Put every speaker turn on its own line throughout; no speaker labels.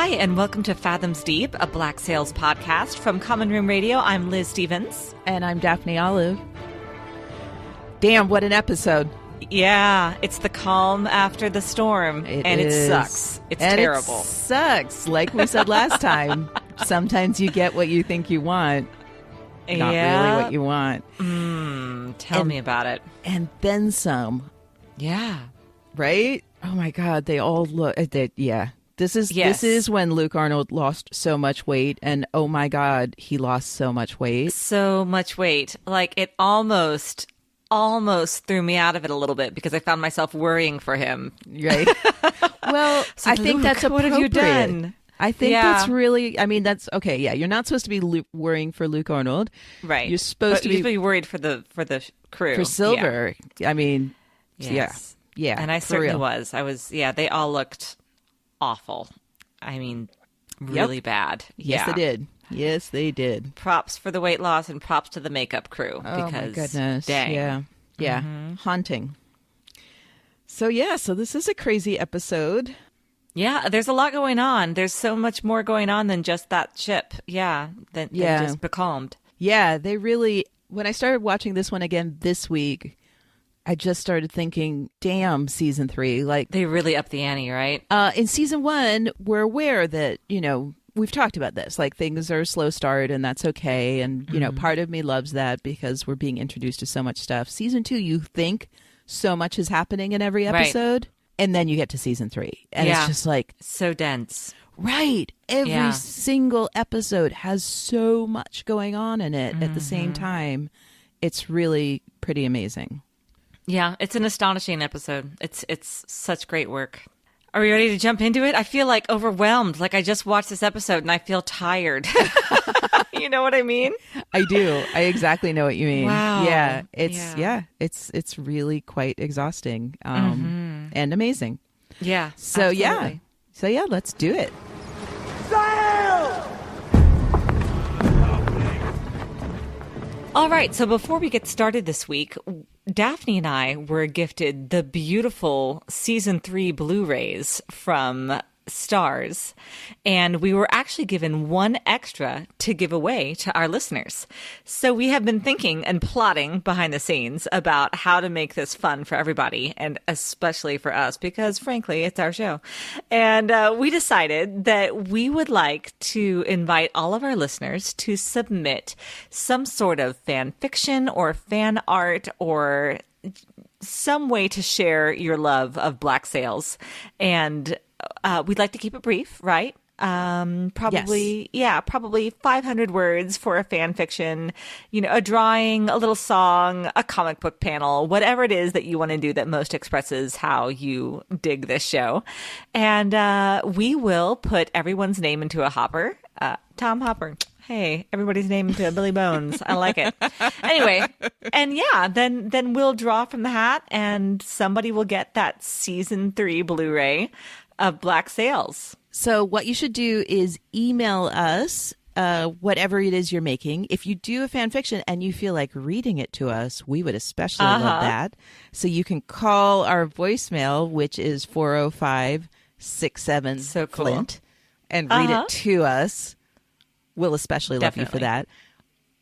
Hi, and welcome to Fathoms Deep, a Black Sails podcast from Common Room Radio. I'm Liz Stevens.
And I'm Daphne Olive. Damn, what an episode.
Yeah, it's the calm after the storm, it sucks. It's terrible.
It sucks. Like we said last time, sometimes you get what you think you want, not really what you want.
Tell me about it.
And then some.
Yeah.
Right? Oh my God, they all look, This is when Luke Arnold lost so much weight, and oh my God, he lost so much weight.
So much weight. Like, it almost threw me out of it a little bit because I found myself worrying for him.
Right. Well,
so
I think that's appropriate.
What have you done?
I think that's really, that's okay. Yeah, you're not supposed to be worrying for Luke Arnold.
Right.
You're supposed to
be worried for the crew.
For Silver. Yeah.
Yes.
Yeah.
And I certainly was. They all looked awful. Really bad.
Yes, they did. Yes, they did.
Props for the weight loss and props to the makeup crew.
Oh,
because,
my goodness.
Dang.
Yeah. Mm-hmm. Haunting. So this is a crazy episode.
Yeah, there's a lot going on. There's so much more going on than just that ship. Than just becalmed. Yeah,
they really, when I started watching this one again this week, I just started thinking, damn, season 3. Like,
they really upped the ante, right?
In season 1, we're aware that, we've talked about this, like things are a slow start and that's okay. And, part of me loves that because we're being introduced to so much stuff. Season 2, you think so much is happening in every episode. Right. And then you get to season 3 and it's just like
so dense.
Right. Every single episode has so much going on in it at the same time. It's really pretty amazing.
Yeah, it's an astonishing episode. It's such great work. Are we ready to jump into it? I feel like overwhelmed. Like I just watched this episode and I feel tired. You know what I mean?
I do. I exactly know what you mean.
Wow.
Yeah. It's really quite exhausting and amazing.
Yeah.
So
absolutely.
Let's do it.
Sail!
All right, so before we get started this week, Daphne and I were gifted the beautiful Season 3 Blu-rays from Stars, and we were actually given one extra to give away to our listeners. So we have been thinking and plotting behind the scenes about how to make this fun for everybody, and especially for us, because frankly, it's our show. And we decided that we would like to invite all of our listeners to submit some sort of fan fiction or fan art or some way to share your love of Black Sails. And we'd like to keep it brief, right? Probably 500 words for a fan fiction, a drawing, a little song, a comic book panel, whatever it is that you want to do that most expresses how you dig this show. And we will put everyone's name into a hopper. Tom Hopper. Hey, everybody's name into Billy Bones. I like it. Anyway, and then we'll draw from the hat and somebody will get that season 3 Blu-ray of Black Sails.
So what you should do is email us whatever it is you're making. If you do a fan fiction and you feel like reading it to us, we would especially love that. So you can call our voicemail, which is 405-67-FLINT, and read it to us. We'll especially love you for that.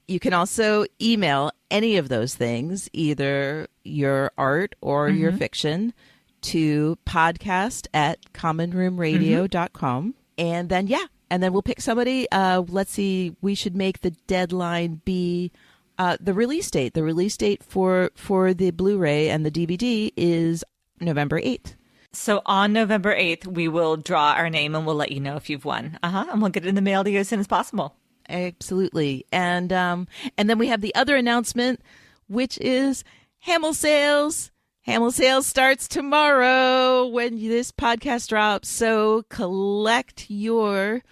You can also email any of those things, either your art or your fiction, to podcast@commonroomradio.com. And then, we'll pick somebody. Let's see, we should make the deadline be the release date. The release date for the Blu-ray and the DVD is November 8th.
So on November 8th, we will draw our name and we'll let you know if you've won. And we'll get it in the mail to you as soon as possible.
Absolutely. And then we have the other announcement, which is Hamel Sales. Hamel Sales starts tomorrow when this podcast drops. So collect your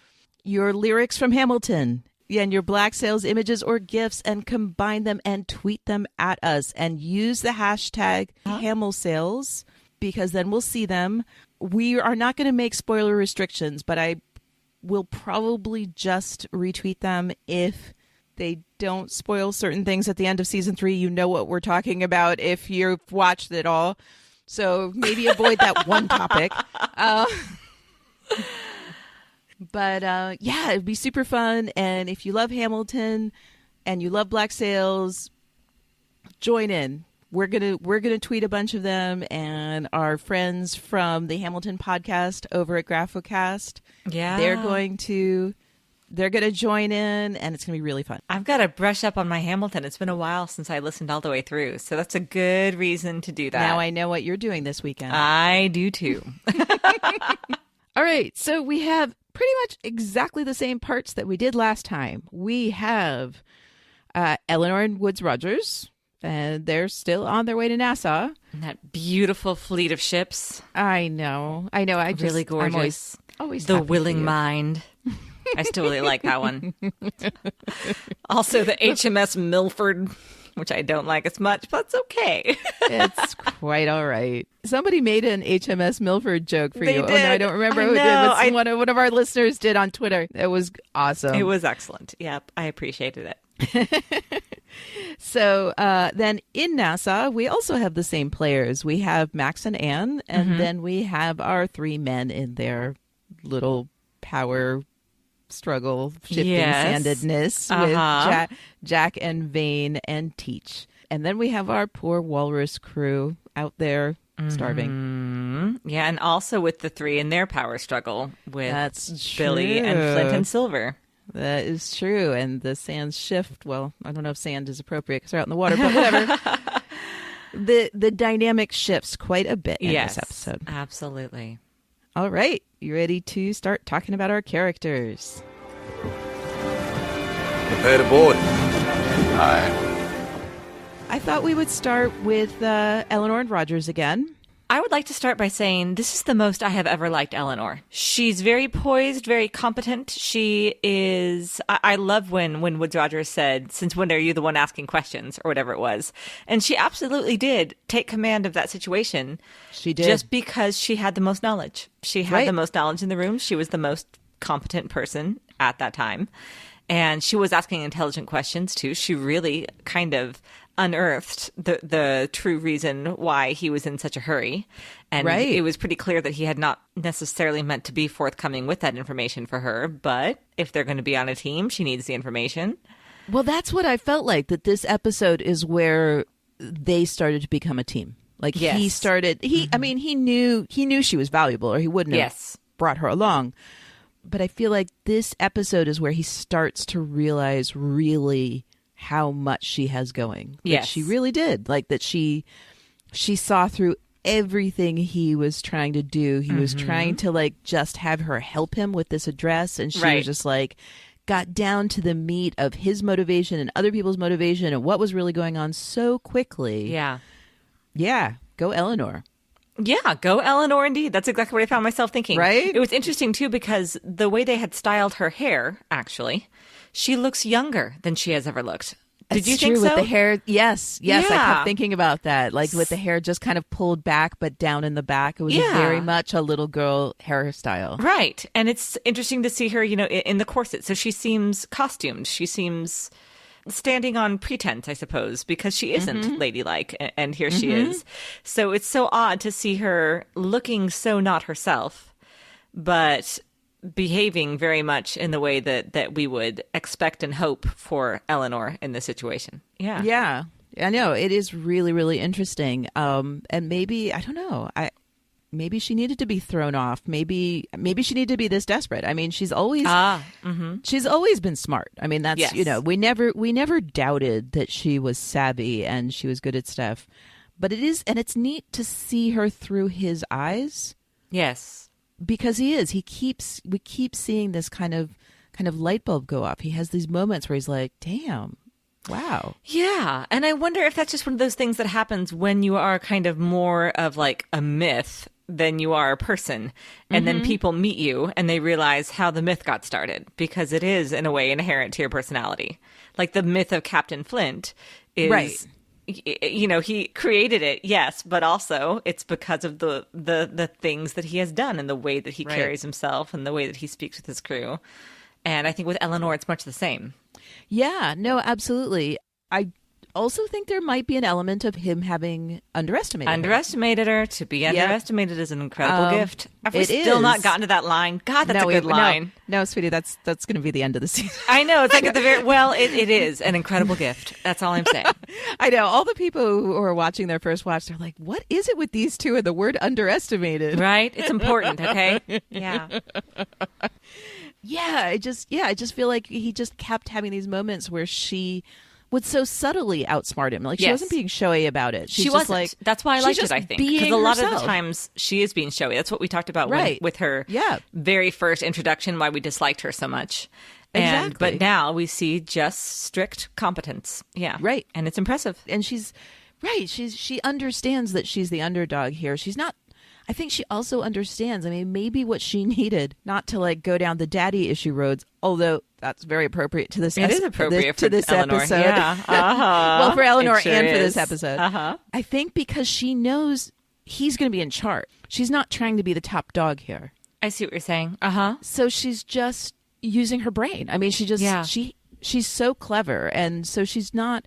lyrics from Hamilton and your Black Sails images or GIFs and combine them and tweet them at us and use the hashtag Hamel Sales, because then we'll see them. We are not going to make spoiler restrictions, but I will probably just retweet them if they don't spoil certain things at the end of season 3. You know what we're talking about if you've watched it all. So maybe avoid that one topic. But yeah, it'd be super fun. And if you love Hamilton and you love Black Sails, join in. We're gonna tweet a bunch of them, and our friends from the Hamilton podcast over at GraphoCast, they're going to join in, and it's gonna be really fun.
I've got to brush up on my Hamilton. It's been a while since I listened all the way through, so that's a good reason to do that.
Now I know what you're doing this weekend.
I do too.
All right, so we have pretty much exactly the same parts that we did last time. We have Eleanor and Woodes Rogers. And they're still on their way to Nassau.
And that beautiful fleet of ships.
I know.
Really gorgeous.
I'm always
The Willing Mind. I still really like that one. Also, the HMS Milford, which I don't like as much, but it's okay.
It's quite all right. Somebody made an HMS Milford joke for
They
you.
did.
Oh, no, I don't remember who did, but one of our listeners did on Twitter. It was awesome.
It was excellent. Yep, I appreciated it.
So then in Nassau, we also have the same players. We have Max and Anne, and then we have our three men in their little power struggle, shifting sandedness with Jack and Vane and Teach. And then we have our poor walrus crew out there starving.
Yeah, and also with the three in their power struggle with
That's
Billy
true.
and Flint and Silver.
That is true. And the sands shift. Well, I don't know if sand is appropriate because they're out in the water, but whatever. The dynamic shifts quite a bit in this episode.
Absolutely.
All right. You ready to start talking about our characters?
Prepare to board.
Aye.
I thought we would start with Eleanor and Rogers again.
I would like to start by saying this is the most I have ever liked Eleanor. She's very poised, very competent. She is... I love when Woodes Rogers said, "Since when are you the one asking questions?" or whatever it was. And she absolutely did take command of that situation.
She did.
Just because she had the most knowledge. She had the most knowledge in the room. She was the most competent person at that time. And she was asking intelligent questions, too. She really kind of unearthed the true reason why he was in such a hurry. And it was pretty clear that he had not necessarily meant to be forthcoming with that information for her. But if they're going to be on a team, she needs the information.
Well, that's what I felt like, that this episode is where they started to become a team. Like he started, I mean, he knew she was valuable or he wouldn't have brought her along. But I feel like this episode is where he starts to realize really how much she has going. Yes. She really did. Like that she saw through everything he was trying to do. He was trying to like just have her help him with this address. And she was just like, got down to the meat of his motivation and other people's motivation and what was really going on so quickly.
Yeah.
Yeah. Go Eleanor.
Yeah, go Eleanor indeed. That's exactly what I found myself thinking.
Right?
It was interesting, too, because the way they had styled her hair, actually, she looks younger than she has ever looked. Did you think so?
With the hair, yes. I kept thinking about that. Like with the hair just kind of pulled back, but down in the back. It was very much a little girl hairstyle.
Right. And it's interesting to see her, in the corset. So she seems costumed. She seems standing on pretense, I suppose, because she isn't ladylike, and here she is. So it's so odd to see her looking so not herself, but behaving very much in the way that we would expect and hope for Eleanor in this situation. Yeah,
I know. It is really, really interesting. And maybe, I don't know, maybe she needed to be thrown off. Maybe she needed to be this desperate. I mean, she's always she's always been smart. I mean, that's we never doubted that she was savvy and she was good at stuff. But it's neat to see her through his eyes.
Yes,
because we keep seeing this kind of light bulb go off. He has these moments where he's like, "Damn, wow."
Yeah. And I wonder if that's just one of those things that happens when you are kind of more of like a myth than you are a person. And then people meet you and they realize how the myth got started, because it is in a way inherent to your personality. Like the myth of Captain Flint is, he created it, yes, but also it's because of the things that he has done and the way that he carries himself and the way that he speaks with his crew. And I think with Eleanor, it's much the same.
Yeah, no, absolutely. I also think there might be an element of him having underestimated her.
To be underestimated is an incredible gift. Have we
it
still
is.
not gotten to that line? God, that's a good line.
No, sweetie, that's going to be the end of the season.
I know. It's like at the very... Well, it is an incredible gift. That's all I'm saying.
I know. All the people who are watching their first watch, they're like, what is it with these two and the word underestimated?
Right? It's important, okay? Yeah.
I just feel like he just kept having these moments where she would so subtly outsmart him. Like, she wasn't being showy about it.
She wasn't.
Like,
that's why I liked it, I think. Because a lot of the
herself.
times she is being showy. That's what we talked about with her very first introduction, why we disliked her so much.
Exactly.
But now we see just strict competence. Yeah.
Right.
And it's impressive.
And she's right. She understands that she's the underdog here. She's not. I think she also understands. I mean, maybe what she needed, not to like go down the daddy issue roads, although that's very appropriate to this.
It is appropriate
to this
Eleanor.
episode.
Yeah.
Well, for Eleanor
sure
and for
is.
this episode.
Uh-huh.
I think because she knows he's going to be in charge. She's not trying to be the top dog here.
I see what you're saying. Uh-huh.
So she's just using her brain. I mean, she's so clever, and so she's not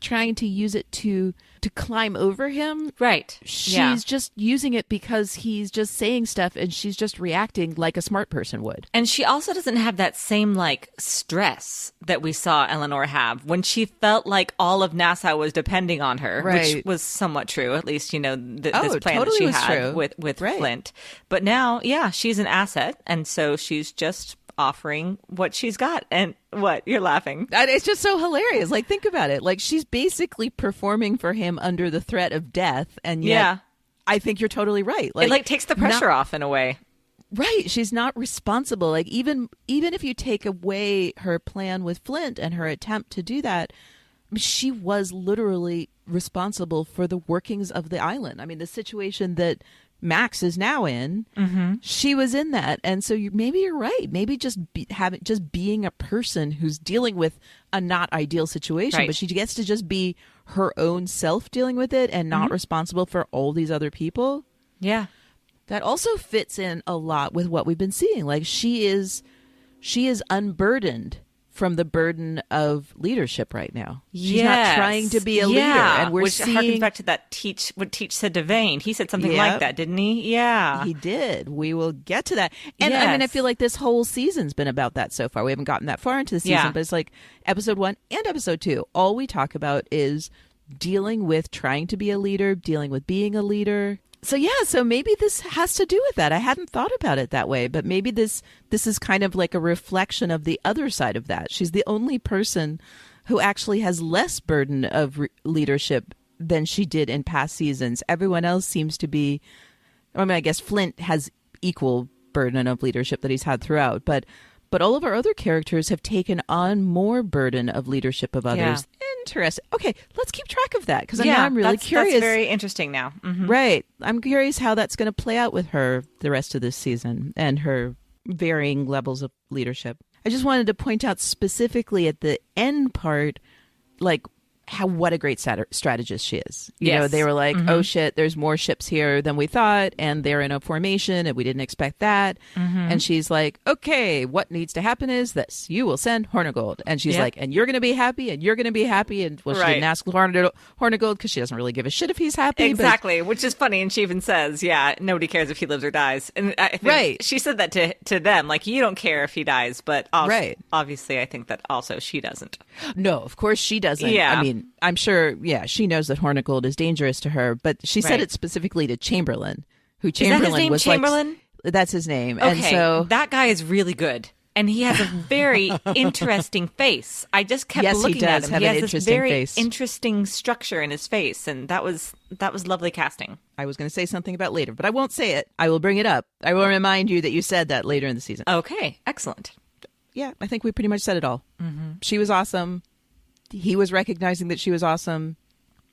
trying to use it to climb over him.
Right.
She's just using it because he's just saying stuff, and she's just reacting like a smart person would.
And she also doesn't have that same like stress that we saw Eleanor have when she felt like all of Nassau was depending on her, which was somewhat true. At least, this plan
totally
that she
was
had
true.
with Flint. But now, she's an asset, and so she's just offering what she's got. And what? You're laughing.
It's just so hilarious. Like, think about it. Like, she's basically performing for him under the threat of death, and yet I think you're totally right. Like,
it like takes the pressure off in a way.
Right. She's not responsible. Like, even if you take away her plan with Flint and her attempt to do that, she was literally responsible for the workings of the island. I mean, the situation that Max is now in, she was in that. And so maybe you're right. Maybe just being a person who's dealing with a not ideal situation, but she gets to just be her own self dealing with it and not responsible for all these other people.
Yeah.
That also fits in a lot with what we've been seeing. Like, she is unburdened from the burden of leadership right now. She's not trying to be a leader, and we're
which
seeing
harkens back to that what Teach said to Vane. He said something like that, didn't he? Yeah,
he did. We will get to that. And I mean, I feel like this whole season's been about that so far. We haven't gotten that far into the season, but it's like episode 1 and episode 2. All we talk about is dealing with trying to be a leader, dealing with being a leader. So maybe this has to do with that. I hadn't thought about it that way, but maybe this is kind of like a reflection of the other side of that. She's the only person who actually has less burden of leadership than she did in past seasons. Everyone else seems to be, I mean, I guess Flint has equal burden of leadership that he's had throughout, but all of our other characters have taken on more burden of leadership of others. Interesting. Okay, let's keep track of that, because I'm really curious.
That's very interesting now. Mm-hmm.
Right. I'm curious how that's going to play out with her the rest of this season and her varying levels of leadership. I just wanted to point out specifically at the end part, like, what a great strategist she is. You know, they were like, oh shit, there's more ships here than we thought, and they're in a formation, and we didn't expect that. And she's like, okay, what needs to happen is this. You will send Hornigold. And she's like, and you're going to be happy, and you're going to be happy. And well, she didn't ask Hornigold because she doesn't really give a shit if he's happy.
Exactly, which is funny. And she even says, nobody cares if he lives or dies. And I think she said that to them, like, you don't care if he dies, but also, obviously I think that also she doesn't.
No, of course she doesn't.
Yeah.
I mean, I'm sure, she knows that Hornigold is dangerous to her, but she said it specifically to Chamberlain, who Chamberlain
is that his name,
was
Chamberlain?
Like, that's his name.
Okay,
and so
that guy is really good. And he has a very interesting face. I just kept looking at him. He has this very interesting structure in his face, and that was lovely casting.
I was going to say something about later, but I won't say it. I will bring it up. I will remind you that you said that later in the season.
Okay, excellent.
Yeah, I think we pretty much said it all. She was awesome. He was recognizing that she was awesome.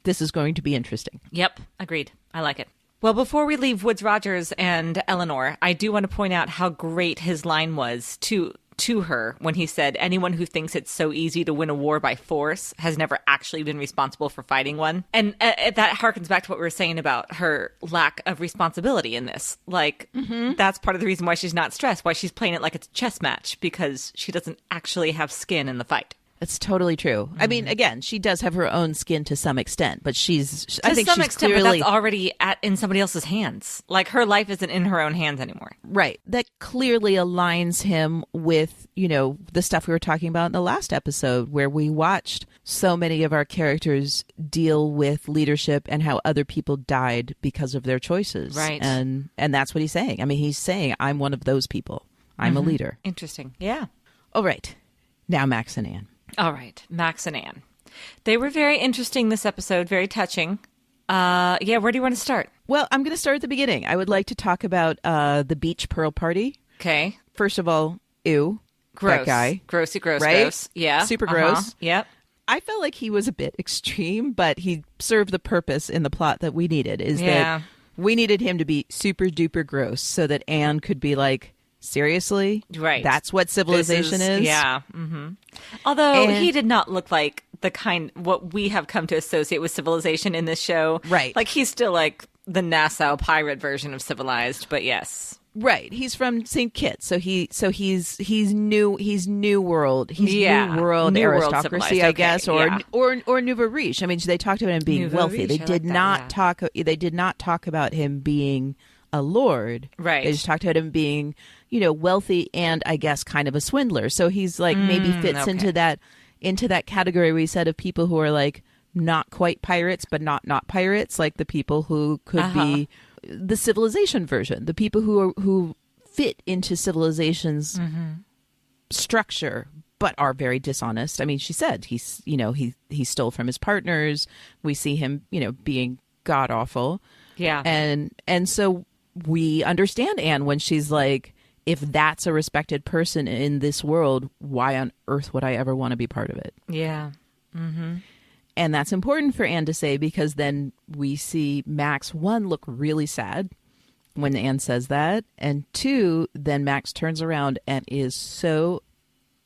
This is going to be interesting.
Yep, agreed. I like it. Well, before we leave Woods Rogers and Eleanor, I do want to point out how great his line was to her when he said, anyone who thinks it's so easy to win a war by force has never actually been responsible for fighting one. And that harkens back to what we were saying about her lack of responsibility in this. Like, that's part of the reason why she's not stressed, why she's playing it like it's a chess match, because she doesn't actually have skin in the fight.
It's totally true. I mean, again, she does have her own skin to some extent, but I think
to some
she's
extent,
clearly
but that's already in somebody else's hands. Like her life isn't in her own hands anymore.
right. That clearly aligns him with, the stuff we were talking about in the last episode, where we watched so many of our characters deal with leadership and how other people died because of their choices.
Right.
And that's what he's saying. I mean, he's saying, I'm one of those people. I'm a leader.
Interesting. Yeah.
All right. Now Max and Anne.
All right, Max and Anne. They were very interesting this episode, very touching. Where do you want to start?
Well, I'm going to start at the beginning. I would like to talk about the beach pearl party.
Okay.
First of all, ew.
Gross.
That guy.
Grossy, gross,
right?
gross. Yeah.
Super gross.
Yep.
I felt like he was a bit extreme, but he served the purpose in the plot that we needed, that we needed him to be super duper gross so that Anne could be like, seriously?
Right.
That's what civilization is?
Yeah. Mm-hmm. Although he did not look like what we have come to associate with civilization in this show.
Right.
Like he's still like the Nassau pirate version of civilized, but yes.
Right. He's from St. Kitts, so he's new world. He's new world aristocracy, I guess, or nouveau riche. I mean, they talked about him being
nouveau
wealthy.
Riche,
They did not talk about him being a lord.
Right.
They just talked about him being, wealthy and I guess kind of a swindler. So he's like maybe fits into that category we said of people who are like not quite pirates, but not pirates, like the people who could be the civilization version, the people who fit into civilization's structure, but are very dishonest. I mean, she said he stole from his partners. We see him, being god awful.
Yeah.
And so we understand Anne when she's like, if that's a respected person in this world, why on earth would I ever want to be part of it?
Yeah. Mm-hmm.
And that's important for Anne to say, because then we see Max, one, look really sad when Anne says that. And two, then Max turns around and is so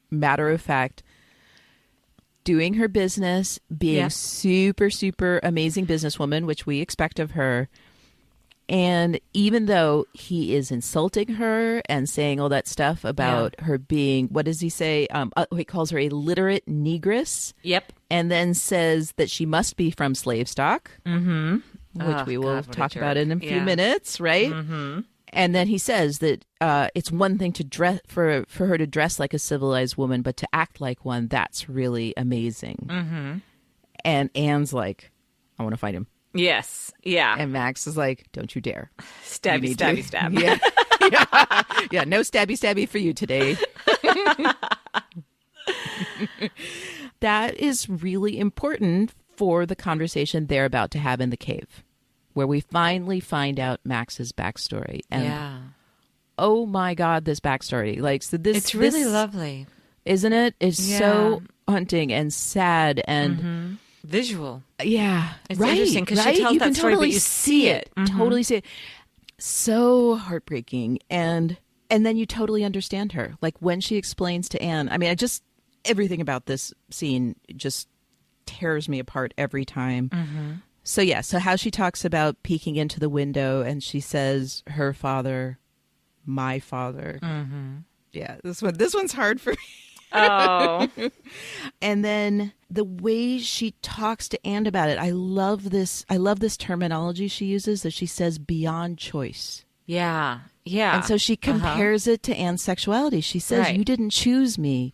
matter of fact doing her business, being super, super amazing businesswoman, which we expect of her. And even though he is insulting her and saying all that stuff about her being, what does he say? He calls her a literate negress.
Yep.
And then says that she must be from slave stock, which we will talk about in a few minutes, right? Mm-hmm. And then he says that it's one thing to dress for her to dress like a civilized woman, but to act like one, that's really amazing. Mm-hmm. And Anne's like, I want to fight him.
Yes. Yeah.
And Max is like, don't you dare.
Stabby, stabby, stab.
Yeah. Yeah. No stabby, stabby for you today. That is really important for the conversation they're about to have in the cave, where we finally find out Max's backstory. And oh my God, this backstory. Like, so it's really
lovely.
Isn't it? It's so haunting and sad and
visual.
Yeah.
It's interesting because she tells that story, but you see it. Mm-hmm.
Totally see it. So heartbreaking. And then you totally understand her. Like when she explains to Anne, I mean, everything about this scene just tears me apart every time. Mm-hmm. So how she talks about peeking into the window and she says her father, my father. Mm-hmm. Yeah, this one's hard for me.
Oh.
And then the way she talks to Anne about it, I love this terminology she uses, that she says beyond choice.
Yeah. Yeah.
And so she compares it to Anne's sexuality. She says, you didn't choose me.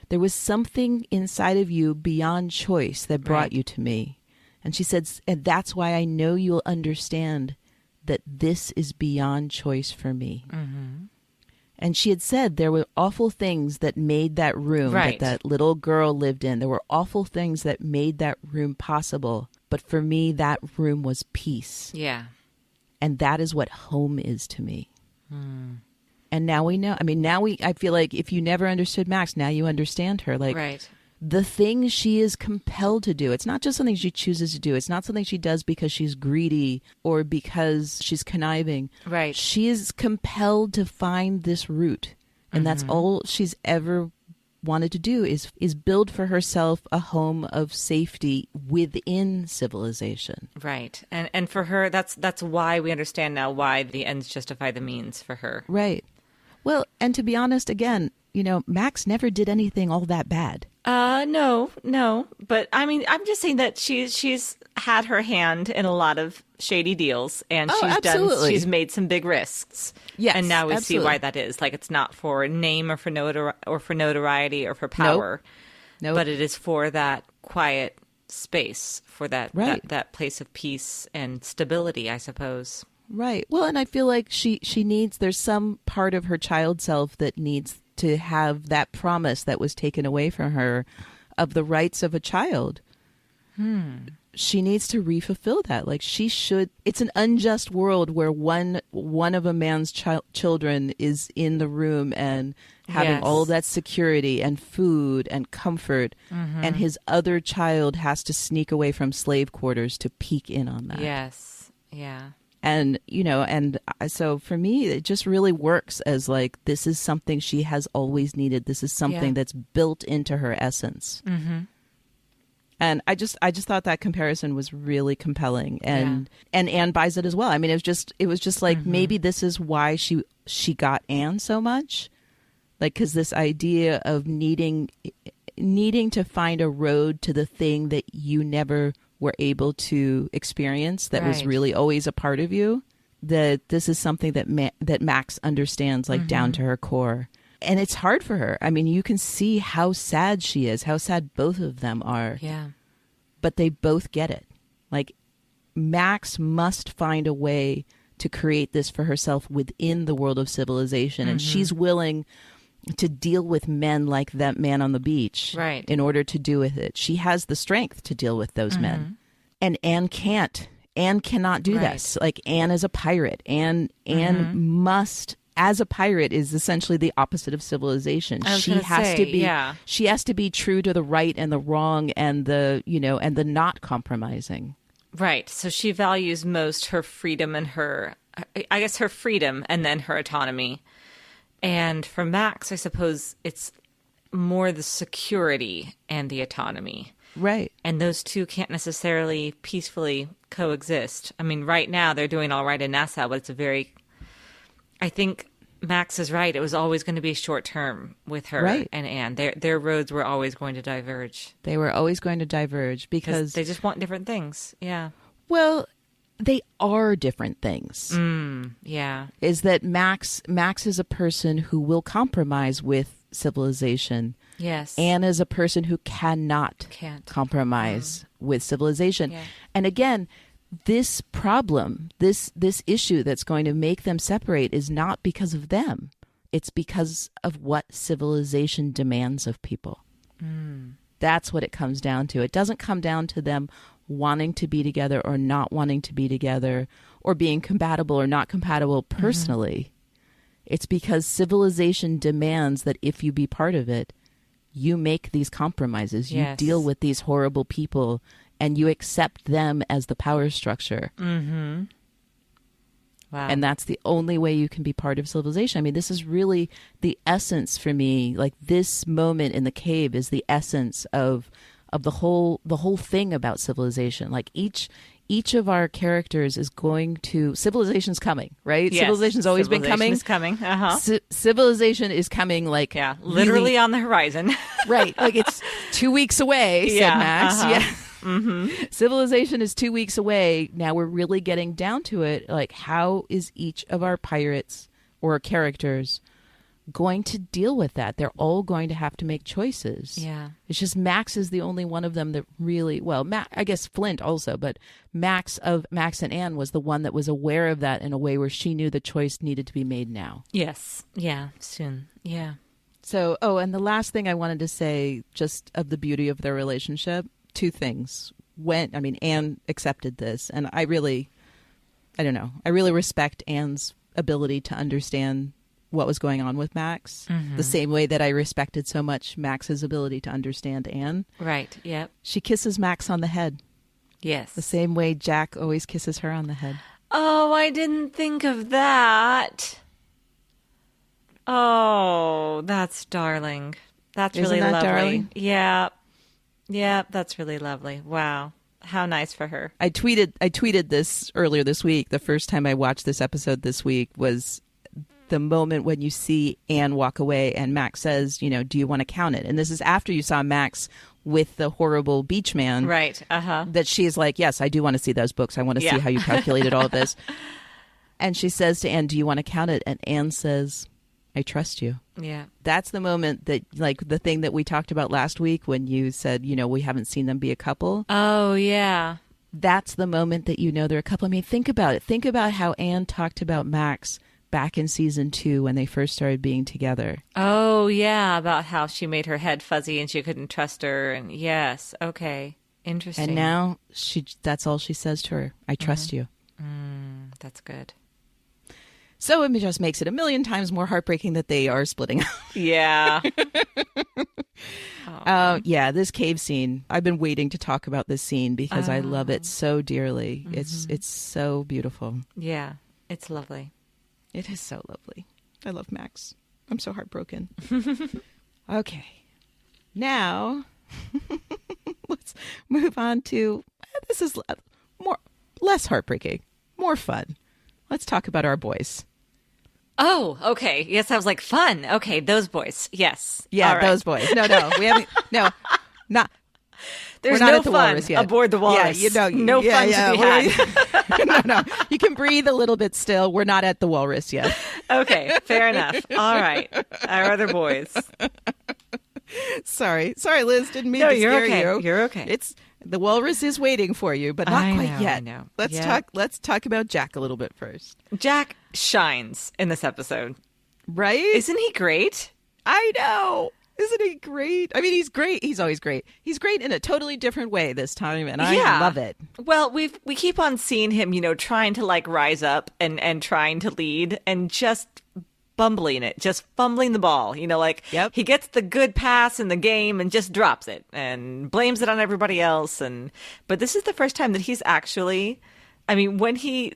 There was something inside of you beyond choice that brought you to me. And she said, and that's why I know you'll understand that this is beyond choice for me. Mm-hmm. And she had said there were awful things that made that room that little girl lived in. There were awful things that made that room possible. But for me, that room was peace.
Yeah.
And that is what home is to me. Mm. And now we know. I mean, I feel like if you never understood Max, now you understand her. Like, the things she is compelled to do. It's not just something she chooses to do. It's not something she does because she's greedy or because she's conniving.
Right.
She is compelled to find this root. And that's all she's ever wanted to do is build for herself a home of safety within civilization.
Right. And for her, that's why we understand now why the ends justify the means for her.
Right. Well, and to be honest, again, Max never did anything all that bad.
No. But I mean, I'm just saying that she's had her hand in a lot of shady deals, and she's made some big risks.
Yes,
and now we see
absolutely.
why that is. Like, it's not for name or for notoriety or for power.
Nope.
But it is for that quiet space, for that,
Right.
that place of peace and stability, I suppose.
Right. Well, and I feel like she needs, there's some part of her child self that needs to have that promise that was taken away from her of the rights of a child. She needs to re-fulfill that. Like, she should. It's an unjust world where one of a man's children is in the room and having
Yes.
all of that security and food and comfort, and his other child has to sneak away from slave quarters to peek in on that.
Yes. Yeah.
And, so for me, it just really works as like, this is something she has always needed. This is something that's built into her essence. And I just thought that comparison was really compelling, and Anne buys it as well. I mean, it was just like, maybe this is why she got Anne so much, like, because this idea of needing to find a road to the thing that you never were able to experience, that was
Right.
really always a part of you. That this is something that Max understands, like, down to her core. And it's hard for her. I mean, you can see how sad she is, how sad both of them are.
Yeah.
But they both get it. Like, Max must find a way to create this for herself within the world of civilization. And she's willing to deal with men like that man on the beach,
Right.
in order to do with it. She has the strength to deal with those men. And Anne can't. Anne cannot do
Right.
this. Like, Anne is a pirate. Anne must, as a pirate, is essentially the opposite of civilization.
I was
She
gonna
has
say,
to be
yeah.
she has to be true to the right and the wrong and the not compromising.
Right. So she values most her freedom and her freedom and then her autonomy. And for Max, I suppose it's more the security and the autonomy.
Right.
And those two can't necessarily peacefully coexist. I mean, right now they're doing all right in Nassau, but I think Max is right. It was always going to be short term with her
Right.
and Anne. Their roads were always going to diverge
They were always going to diverge because
they just want different things. Yeah.
well, they are different things.
Yeah.
Is that Max is a person who will compromise with civilization.
Yes.
Anne is a person who can't compromise with civilization.
Yeah.
And again, this problem, this issue that's going to make them separate is not because of them. It's because of what civilization demands of people. That's what it comes down to. It doesn't come down to them wanting to be together or not wanting to be together or being compatible or not compatible personally. It's because civilization demands that if you be part of it, you make these compromises. You
Yes.
deal with these horrible people and you accept them as the power structure.
Wow.
And that's the only way you can be part of civilization. I mean, this is really the essence for me. Like, this moment in the cave is the essence of the whole thing about civilization. Like, each of our characters is going to, civilization's coming, right?
Yes.
Civilization's always been coming.
Is coming. Uh-huh.
Civilization is coming, like,
Yeah. Literally
really-
on the horizon.
right. Like, it's 2 weeks away, said
Yeah,
Max.
uh-huh.
Yeah. Civilization is 2 weeks away. Now we're really getting down to it. Like, how is each of our pirates or characters going to deal with that? They're all going to have to make choices.
Yeah.
It's just Max is the only one of them that really, well, I guess Flint also, but Max and Anne was the one that was aware of that in a way where she knew the choice needed to be made now.
Yes. Yeah. Soon. Yeah.
So, and the last thing I wanted to say, just of the beauty of their relationship, two things. Anne accepted this, and I really respect Anne's ability to understand what was going on with Max, the same way that I respected so much Max's ability to understand Anne.
Right. Yep.
She kisses Max on the head,
Yes.
the same way Jack always kisses her on the head.
Oh, I didn't think of that. Oh, that's darling. That's
Isn't
really
that
lovely.
darling?
Yeah. Yeah, that's really lovely. Wow. How nice for her.
I tweeted this earlier this week. The first time I watched this episode this week was the moment when you see Anne walk away and Max says, do you want to count it? And this is after you saw Max with the horrible beach man.
Right. Uh-huh.
That she's like, yes, I do want to see those books. I want to see how you calculated all of this. And she says to Anne, do you want to count it? And Anne says, I trust you.
Yeah.
That's the moment that, like, the thing that we talked about last week when you said, we haven't seen them be a couple.
Oh, yeah.
That's the moment that they're a couple. I mean, think about it. Think about how Anne talked about Max back in season 2 when they first started being together.
Oh, yeah, about how she made her head fuzzy and she couldn't trust her. And yes, okay, interesting.
And now that's all she says to her. I trust you.
That's good.
So it just makes it a million times more heartbreaking that they are splitting up.
Yeah.
This cave scene. I've been waiting to talk about this scene because I love it so dearly. It's so beautiful.
Yeah, it's lovely.
It is so lovely. I love Max. I'm so heartbroken. Okay. Now, let's move on to, this is less heartbreaking, more fun. Let's talk about our boys.
Oh, okay. Yes, I was like, fun. Okay, those boys. Yes.
Yeah, those boys. No, we haven't. No, not.
There's
we're not
no
at the
fun
walrus yet.
aboard the walrus.
Yeah,
no fun to be had.
No. You can breathe a little bit still. We're not at the walrus yet.
Okay, fair enough. All right, our other boys.
Sorry, Liz. Didn't mean to
you're
scare
okay.
you.
You're okay.
It's the walrus is waiting for you, but not quite yet.
I know.
Let's talk about Jack a little bit first.
Jack shines in this episode,
right?
Isn't he great?
I know. Isn't he great? I mean, he's great. He's always great. He's great in a totally different way this time, and I love it.
Well, we keep on seeing him, trying to like rise up and trying to lead and just bumbling it, just fumbling the ball. He gets the good pass in the game and just drops it and blames it on everybody else. But this is the first time that he's actually, when he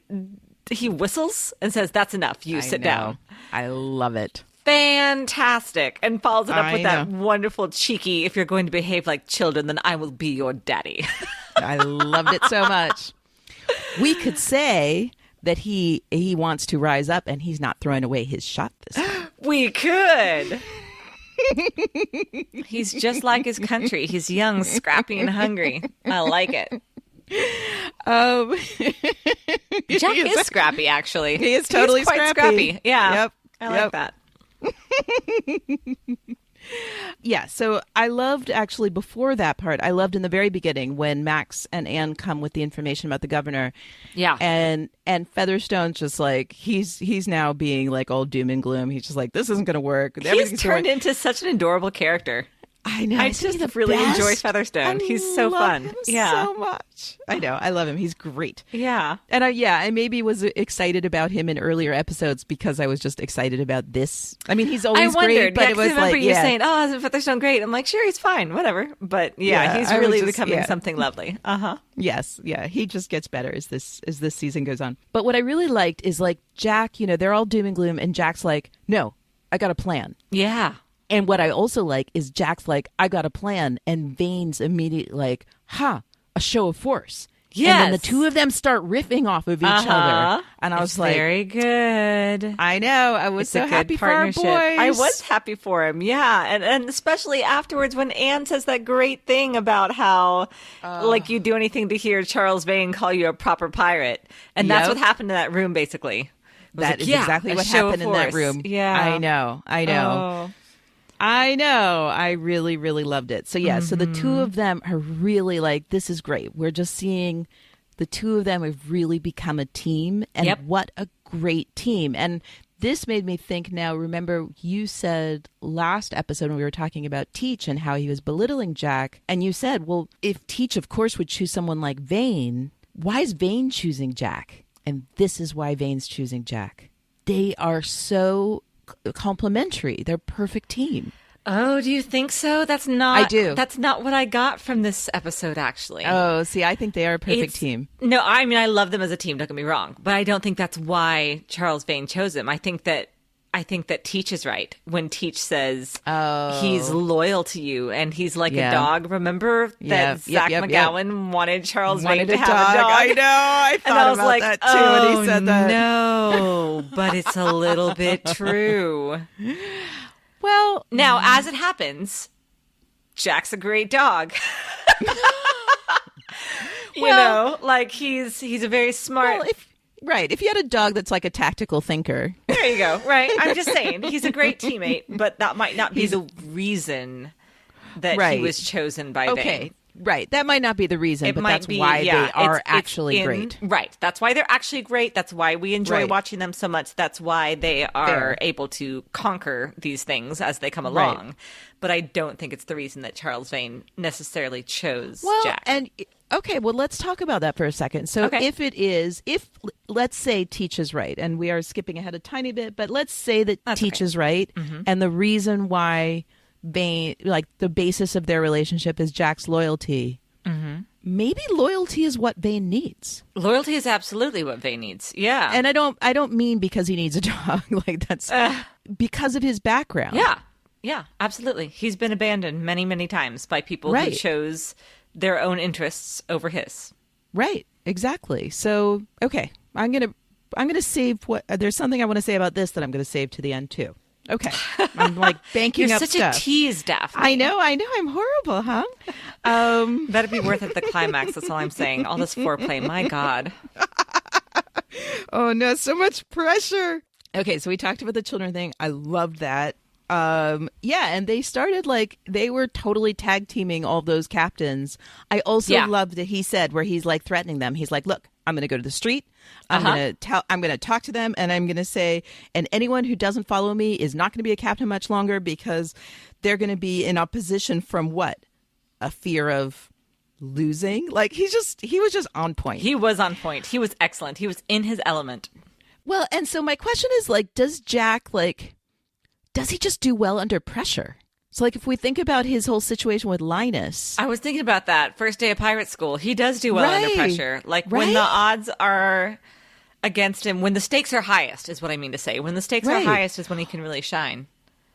whistles and says, "That's enough. You sit down."
I love it.
Fantastic. And follows it up with that wonderful cheeky, if you're going to behave like children, then I will be your daddy.
I loved it so much. We could say that he wants to rise up and he's not throwing away his shot this time.
We could. He's just like his country. He's young, scrappy, and hungry. I like it. Jack is scrappy, actually.
He is totally
He's quite scrappy. Yeah.
Yep.
I like that.
Yeah, so I loved actually before that part. I loved in the very beginning when Max and Anne come with the information about the governor.
Yeah.
And Featherstone's just like he's now being like all doom and gloom. He's just like, this isn't going to work.
He's turned into such an adorable character.
I know.
I just really enjoy Featherstone. He's so fun.
Yeah, so much. I know. I love him. He's great.
Yeah.
And I maybe was excited about him in earlier episodes because I was just excited about this. I mean, he's always great, but it was
I remember
like,
you saying, "Oh, isn't Featherstone great?" I'm like, "Sure, he's fine, whatever." But he's really becoming something lovely.
Yes, yeah, he just gets better as this season goes on. But what I really liked is like Jack. They're all doom and gloom, and Jack's like, "No, I got a plan."
Yeah.
And what I also like is Jack's like, I got a plan. And Vane's immediately like, a show of force.
Yes.
And then the two of them start riffing off of each other. And I was like,
very good.
I know. I was so happy for our boys.
I was happy for him. Yeah. And especially afterwards when Anne says that great thing about how, like, you do anything to hear Charles Vane call you a proper pirate. And that's what happened in that room, basically.
That is exactly what happened in that room.
Yeah.
I know.
Oh.
I know. I really, really loved it. So, so the two of them are really like, this is great. We're just seeing the two of them have really become a team. And what a great team. And this made me think now, remember you said last episode when we were talking about Teach and how he was belittling Jack. And you said, well, if Teach, of course, would choose someone like Vane, why is Vane choosing Jack? And this is why Vane's choosing Jack. They are so complementary. They're a perfect team.
Oh, do you think so? That's not.
I do.
That's not what I got from this episode, actually.
Oh, see, I think they are a perfect team.
No, I love them as a team. Don't get me wrong, but I don't think that's why Charles Vane chose them. I think I think that Teach is right when Teach says
Oh.
he's loyal to you and he's like
Yeah.
a dog. Remember that Zach
Yep.
McGowan wanted Charles
Wanted
Vane to
a
have
dog.
a dog?
I know. I thought
And I was
about
like,
that too when he said that.
no, but it's a little bit true.
Well,
Now, as it happens, Jack's a great dog. You know, like he's a very smart.
well, if you had a dog that's like a tactical thinker.
There you go. Right. I'm just saying he's a great teammate, but that might not be the reason that he
Right.
was chosen by
Okay.
Vane.
Right. That might not be the reason,
It
but
might
that's
be,
why
yeah,
they are
it's
actually
in-
great.
Right. That's why they're actually great. That's why we enjoy
Right.
watching them so much. That's why they are
Fair.
able to conquer these things as they come
Right.
along. But I don't think it's the reason that Charles Vane necessarily chose
Well,
Jack.
and okay, well, let's talk about that for a second. So
Okay.
if let's say Teach is right, and we are skipping ahead a tiny bit, but let's say that
That's
Teach
okay.
is right, and the reason why Vane, like the basis of their relationship is Jack's loyalty. Maybe loyalty is what Vane needs.
Loyalty is absolutely what Vane needs. Yeah.
And I don't mean because he needs a dog, like that's because of his background.
Yeah. Yeah, absolutely. He's been abandoned many, many times by people who
Right.
chose their own interests over his.
Right, exactly. So, okay, I'm gonna save what. There's something I want to say about this that I'm gonna save to the end too. Okay, I'm like banking
You're
up
such
stuff.
a tease, Daphne.
I know, I'm horrible, huh?
That'd be worth it at the climax. That's all I'm saying. All this foreplay. My God.
Oh no, so much pressure. Okay, so we talked about the children thing. I loved that. Yeah, and they started like they were totally tag teaming all those captains. I also
Yeah.
loved that he said where he's like threatening them. He's like, "Look, I'm going to go to the street. I'm going to talk to them, and I'm going to say, and anyone who doesn't follow me is not going to be a captain much longer because they're going to be in opposition from what? A fear of losing." Like he was just on point.
He was on point. He was excellent. He was in his element.
Well, and so my question is like, does Jack does he just do well under pressure? So like if we think about his whole situation with Linus.
I was thinking about that. First day of pirate school. He does do well under
Right.
pressure. Like when
Right.
the odds are against him, when the stakes are highest is what I mean to say. When the stakes
Right.
are highest is when he can really shine.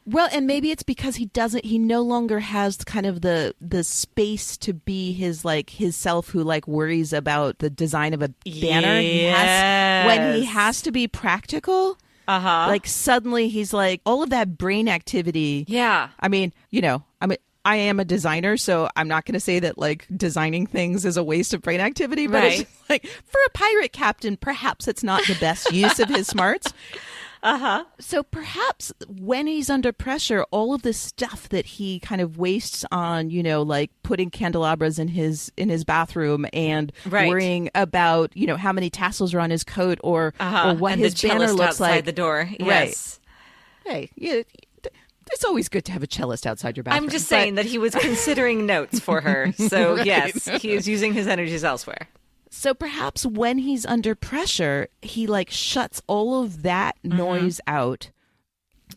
Well, and maybe it's because he no longer has kind of the space to be his self who like worries about the design of a banner. When he has to be practical.
Uh-huh.
Like suddenly he's like all of that brain activity.
Yeah.
I mean, I am a designer, so I'm not going to say that like designing things is a waste of brain activity, but
Right.
it's just, like for a pirate captain, perhaps it's not the best use of his smarts.
Uh-huh.
So perhaps when he's under pressure, all of this stuff that he kind of wastes on, like putting candelabras in his bathroom and
Right.
worrying about, how many tassels are on his coat or what
and
his
the
banner
cellist
looks
outside
like.
the door. Yes.
Hey, yeah, it's always good to have a cellist outside your bathroom.
I'm just saying that he was considering notes for her. So,
Right.
yes, he is using his energies elsewhere.
So perhaps when he's under pressure, he like shuts all of that noise out.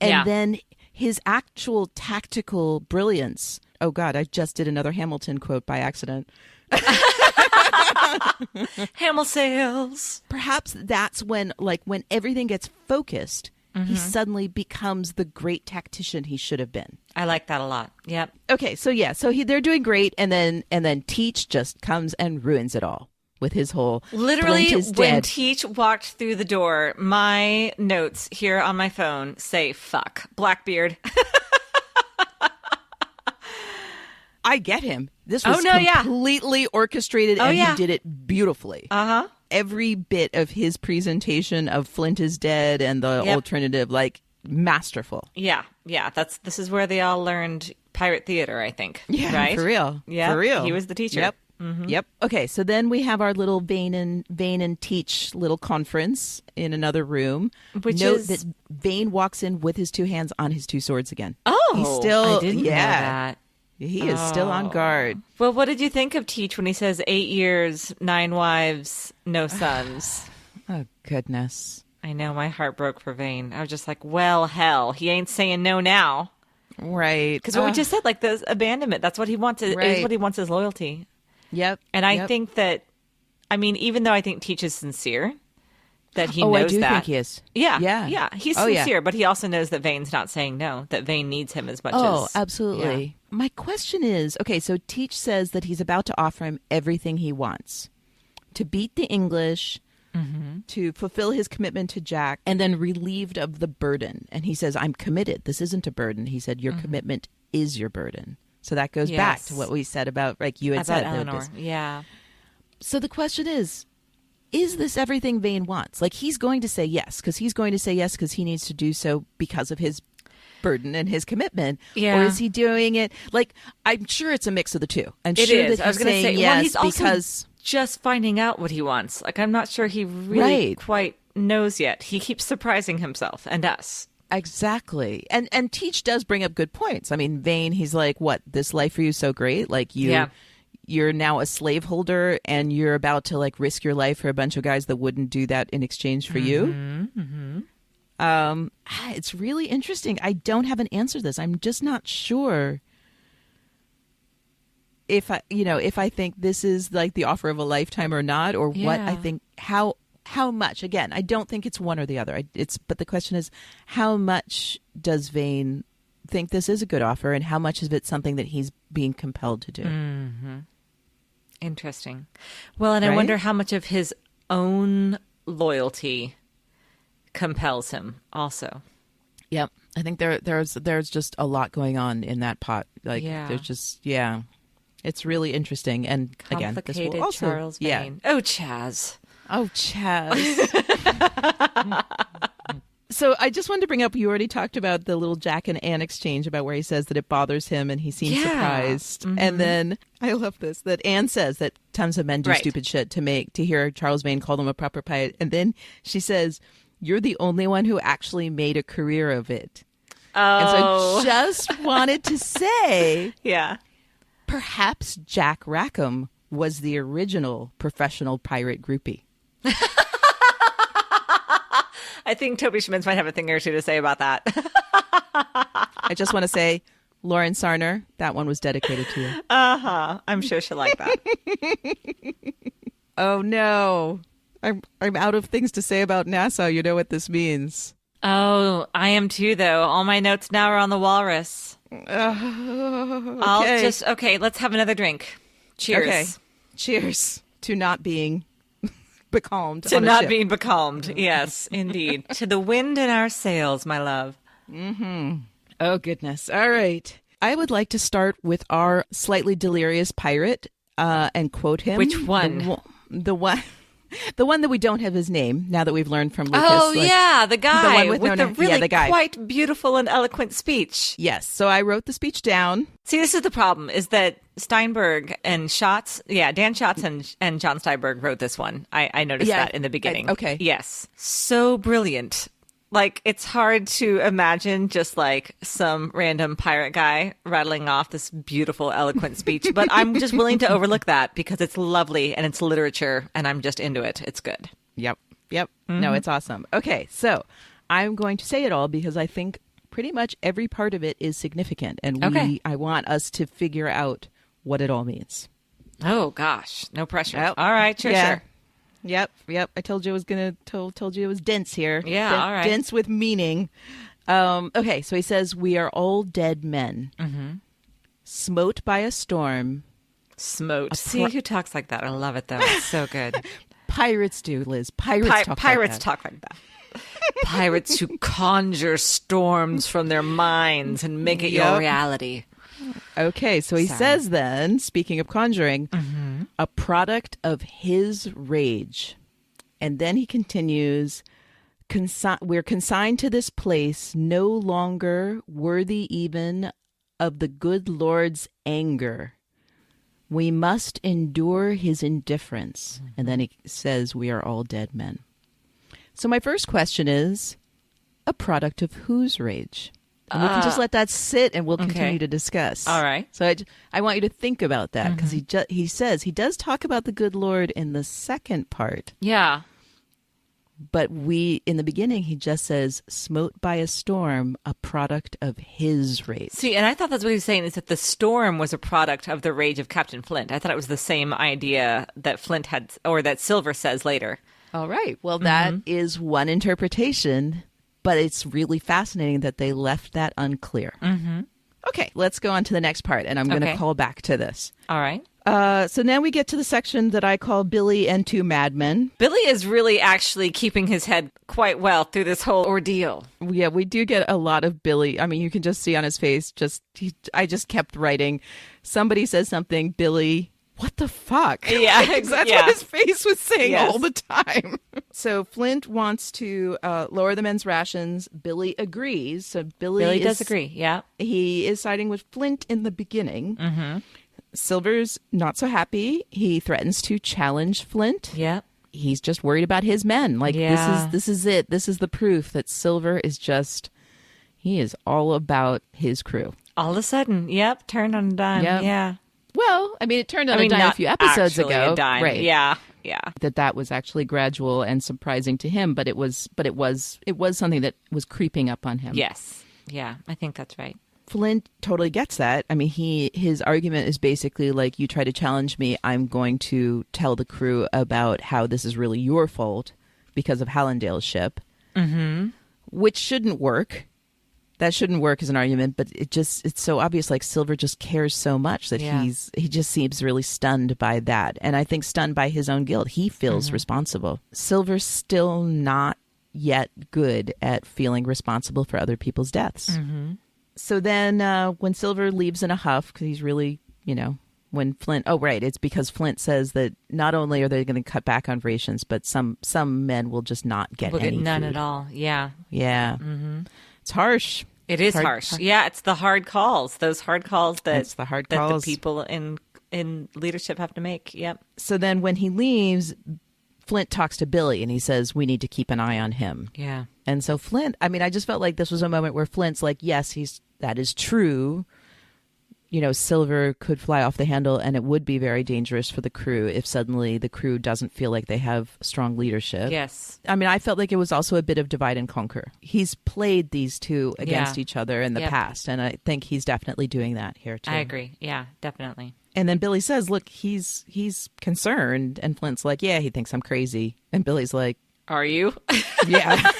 And
Yeah.
then his actual tactical brilliance. Oh God, I just did another Hamilton quote by accident.
Hamel sails.
Perhaps that's when everything gets focused, he suddenly becomes the great tactician he should have been.
I like that a lot. Yep.
Okay, so yeah, they're doing great, and then Teach just comes and ruins it all with his whole
Literally,
Flint is
when
dead.
Teach walked through the door, my notes here on my phone say, fuck. Blackbeard.
I get him. This was
yeah.
completely orchestrated, and
yeah.
he did it beautifully.
Uh-huh.
Every bit of his presentation of Flint is dead and the
Yep.
alternative, masterful.
Yeah. Yeah. This is where they all learned pirate theater, I think.
Yeah,
Right?
for real.
Yeah.
For real.
He was the teacher.
Yep. Yep. Okay, so then we have our little Vane and Teach little conference in another room.
Which
Note
is-
that Vane walks in with his two hands on his two swords again.
Oh,
he's still
I didn't know that.
He is still on guard.
Well, what did you think of Teach when he says 8 years, 9 wives, no sons?
Oh goodness.
I know, my heart broke for Vane. I was just like, well, hell, he ain't saying no now.
Right.
Because what we just said, like the abandonment, that's what he wants. Is
Right.
what he wants is loyalty.
Yep.
And I
yep.
think that, I mean, even though I think Teach is sincere, that he
Oh,
knows
I do
that.
think he is.
Yeah,
Yeah.
yeah. He's
Oh, yeah.
sincere, but he also knows that Vane's not saying no, that Vane needs him as much as...
Oh, absolutely.
Yeah.
My question is, okay, so Teach says that he's about to offer him everything he wants. To beat the English, to fulfill his commitment to Jack, and then relieved of the burden. And he says, I'm committed. This isn't a burden. He said, your commitment is your burden. So that goes back to what we said about, like you had
About
said.
Eleanor, yeah.
So the question is this everything Vane wants? Like, he's going to say yes, because he needs to do so because of his burden and his commitment.
Yeah.
Or is he doing it? Like, I'm sure it's a mix of the two. I'm
It
sure
is.
that
I was
he's
going to
saying
say,
yes
well, he's also
because...
just finding out what he wants. Like, I'm not sure he really quite knows yet. He keeps surprising himself and us.
Exactly. And Teach does bring up good points. I mean, Vane, he's like, what, this life for you is so great? Like, you're now a slaveholder and you're about to, like, risk your life for a bunch of guys that wouldn't do that in exchange for you. It's really interesting. I don't have an answer to this. I'm just not sure if I think this is like the offer of a lifetime or not, or what I think, how much. Again, I don't think it's one or the other. But the question is, how much does Vane think this is a good offer, and how much of it's something that he's being compelled to do?
Interesting. Well, and I wonder how much of his own loyalty compels him also.
Yep. I think there's just a lot going on in that pot. Like, there's just, it's really interesting. And again, this will also,
Charles Vane. Oh, Chaz.
Oh, Chaz. So I just wanted to bring up, you already talked about the little Jack and Anne exchange about where he says that it bothers him and he seems surprised. And then I love this, that Anne says that tons of men do stupid shit to hear Charles Vane call them a proper pirate. And then she says, you're the only one who actually made a career of it. Oh. And so I just wanted to say, perhaps Jack Rackham was the original professional pirate groupie.
I think Toby Schmitz might have a thing or two to say about that.
I just want to say, Lauren Sarner, that one was dedicated to you.
I'm sure she'll like that.
Oh, no. I'm out of things to say about Nassau. You know what this means.
Oh, I am too, though. All my notes now are on the walrus.
Okay.
Let's have another drink. Cheers.
Okay. Cheers to not being becalmed.
To not being becalmed. Yes, indeed. To the wind in our sails, my love.
Oh, goodness. All right. I would like to start with our slightly delirious pirate and quote him.
Which one?
The one that we don't have his name, now that we've learned from Lucas.
Oh, the guy
the one with
the really
guy.
Quite beautiful and eloquent speech.
Yes, so I wrote the speech down.
See, this is the problem, is that Steinberg and Schatz, Dan Schatz and John Steinberg wrote this one. I noticed that in the beginning.
Okay.
Yes. So brilliant. Like, it's hard to imagine just like some random pirate guy rattling off this beautiful, eloquent speech. But I'm just willing to overlook that because it's lovely and it's literature and I'm just into it. It's good.
Yep. No, it's awesome. Okay, so I'm going to say it all because I think pretty much every part of it is significant. And I want us to figure out what it all means.
Oh, gosh. No pressure. Yep. All right, sure.
Yep. I told you told you it was dense here.
Yeah, all right.
Dense with meaning. Okay, so he says, we are all dead men. Smote by a storm.
Smote. See who talks like that. I love it, though. It's so good.
Pirates do, Liz. Pirates
talk like that. Pirates who conjure storms from their minds and make it your reality.
Okay, so he says then, speaking of conjuring, a product of his rage. And then he continues, we're consigned to this place, no longer worthy even of the good Lord's anger. We must endure his indifference. And then he says, we are all dead men. So my first question is, a product of whose rage? And we can just let that sit and we'll continue to discuss.
All right.
So I want you to think about that because he says he does talk about the good Lord in the second part.
Yeah.
But in the beginning, he just says, smote by a storm, a product of his rage.
See, and I thought that's what he was saying, is that the storm was a product of the rage of Captain Flint. I thought it was the same idea that Flint had, or that Silver says later.
All right. Well, that is one interpretation, but it's really fascinating that they left that unclear. Mm-hmm. Okay, let's go on to the next part, and I'm going to call back to this.
All right.
So now we get to the section that I call Billy and Two Madmen.
Billy is really actually keeping his head quite well through this whole ordeal.
Yeah, we do get a lot of Billy. I mean, you can just see on his face, I just kept writing. Somebody says something, Billy, what the fuck?
Yeah,
that's what his face was saying all the time. So Flint wants to lower the men's rations. Billy agrees. So Billy
does agree, yeah.
He is siding with Flint in the beginning. Mm-hmm. Silver's not so happy. He threatens to challenge Flint.
Yeah.
He's just worried about his men. Like, this is it. This is the proof that Silver is he is all about his crew.
All of a sudden, turned on a dime. Yep. Yeah.
Well, I mean, it turned on a dime a few episodes ago.
A dime.
Right.
Yeah.
That was actually gradual and surprising to him, but it was something that was creeping up on him.
Yes. Yeah, I think that's right.
Flint totally gets that. I mean, his argument is basically like, you try to challenge me, I'm going to tell the crew about how this is really your fault because of Hallandale's ship. Mm-hmm. Which shouldn't work. That shouldn't work as an argument, but it's so obvious, like Silver just cares so much that he just seems really stunned by that. And I think stunned by his own guilt. He feels responsible. Silver's still not yet good at feeling responsible for other people's deaths. Mm-hmm. So then when Silver leaves in a huff, because he's really, when Flint, it's because Flint says that not only are they going to cut back on rations, but some men will just not get any
none
food.
At all. Yeah.
Yeah. Mm-hmm. It's harsh.
It is harsh. Yeah, it's the hard calls. Those hard calls that the people in leadership have to make. Yep.
So then when he leaves, Flint talks to Billy and he says, we need to keep an eye on him.
Yeah.
And so Flint, I mean, I just felt like this was a moment where Flint's like, yes, that is true. Silver could fly off the handle and it would be very dangerous for the crew if suddenly the crew doesn't feel like they have strong leadership.
Yes.
I mean, I felt like it was also a bit of divide and conquer. He's played these two against each other in the past, and I think he's definitely doing that here too.
I agree. Yeah, definitely.
And then Billy says, look, he's concerned, and Flint's like, yeah, he thinks I'm crazy. And Billy's like,
are you?
Yeah.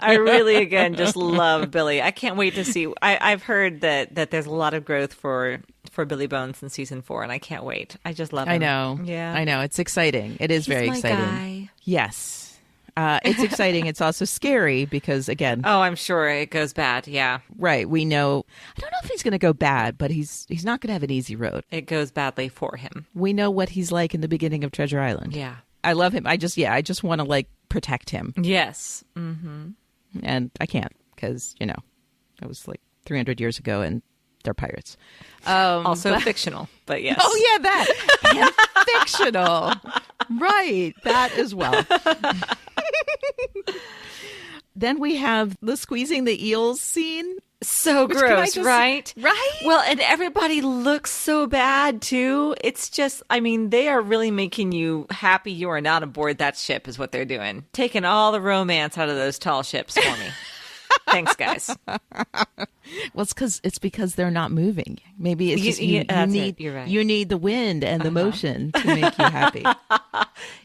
I really, again, just love Billy. I can't wait to see. I've heard that there's a lot of growth for Billy Bones in season 4, and I can't wait. I just love him.
I know.
Yeah.
I know. It's exciting. It is very exciting.
Guy.
Yes. It's exciting. It's also scary because, again.
Oh, I'm sure it goes bad. Yeah.
Right. We know. I don't know if he's going to go bad, but he's not going to have an easy road.
It goes badly for him.
We know what he's like in the beginning of Treasure Island.
Yeah.
I love him. I just want to protect him.
Yes. Mm-hmm.
And I can't because, it was 300 years ago and they're pirates.
Also fictional, but yes.
Oh, yeah, that. And fictional. Right. That as well. Then we have the squeezing the eels scene.
So gross, right?
Right?
Well, and everybody looks so bad, too. It's just, I mean, they are really making you happy you are not aboard that ship is what they're doing. Taking all the romance out of those tall ships for me. Thanks, guys.
Well, it's because they're not moving. Maybe it's just you need
You're right.
You need the wind and the motion to make you happy.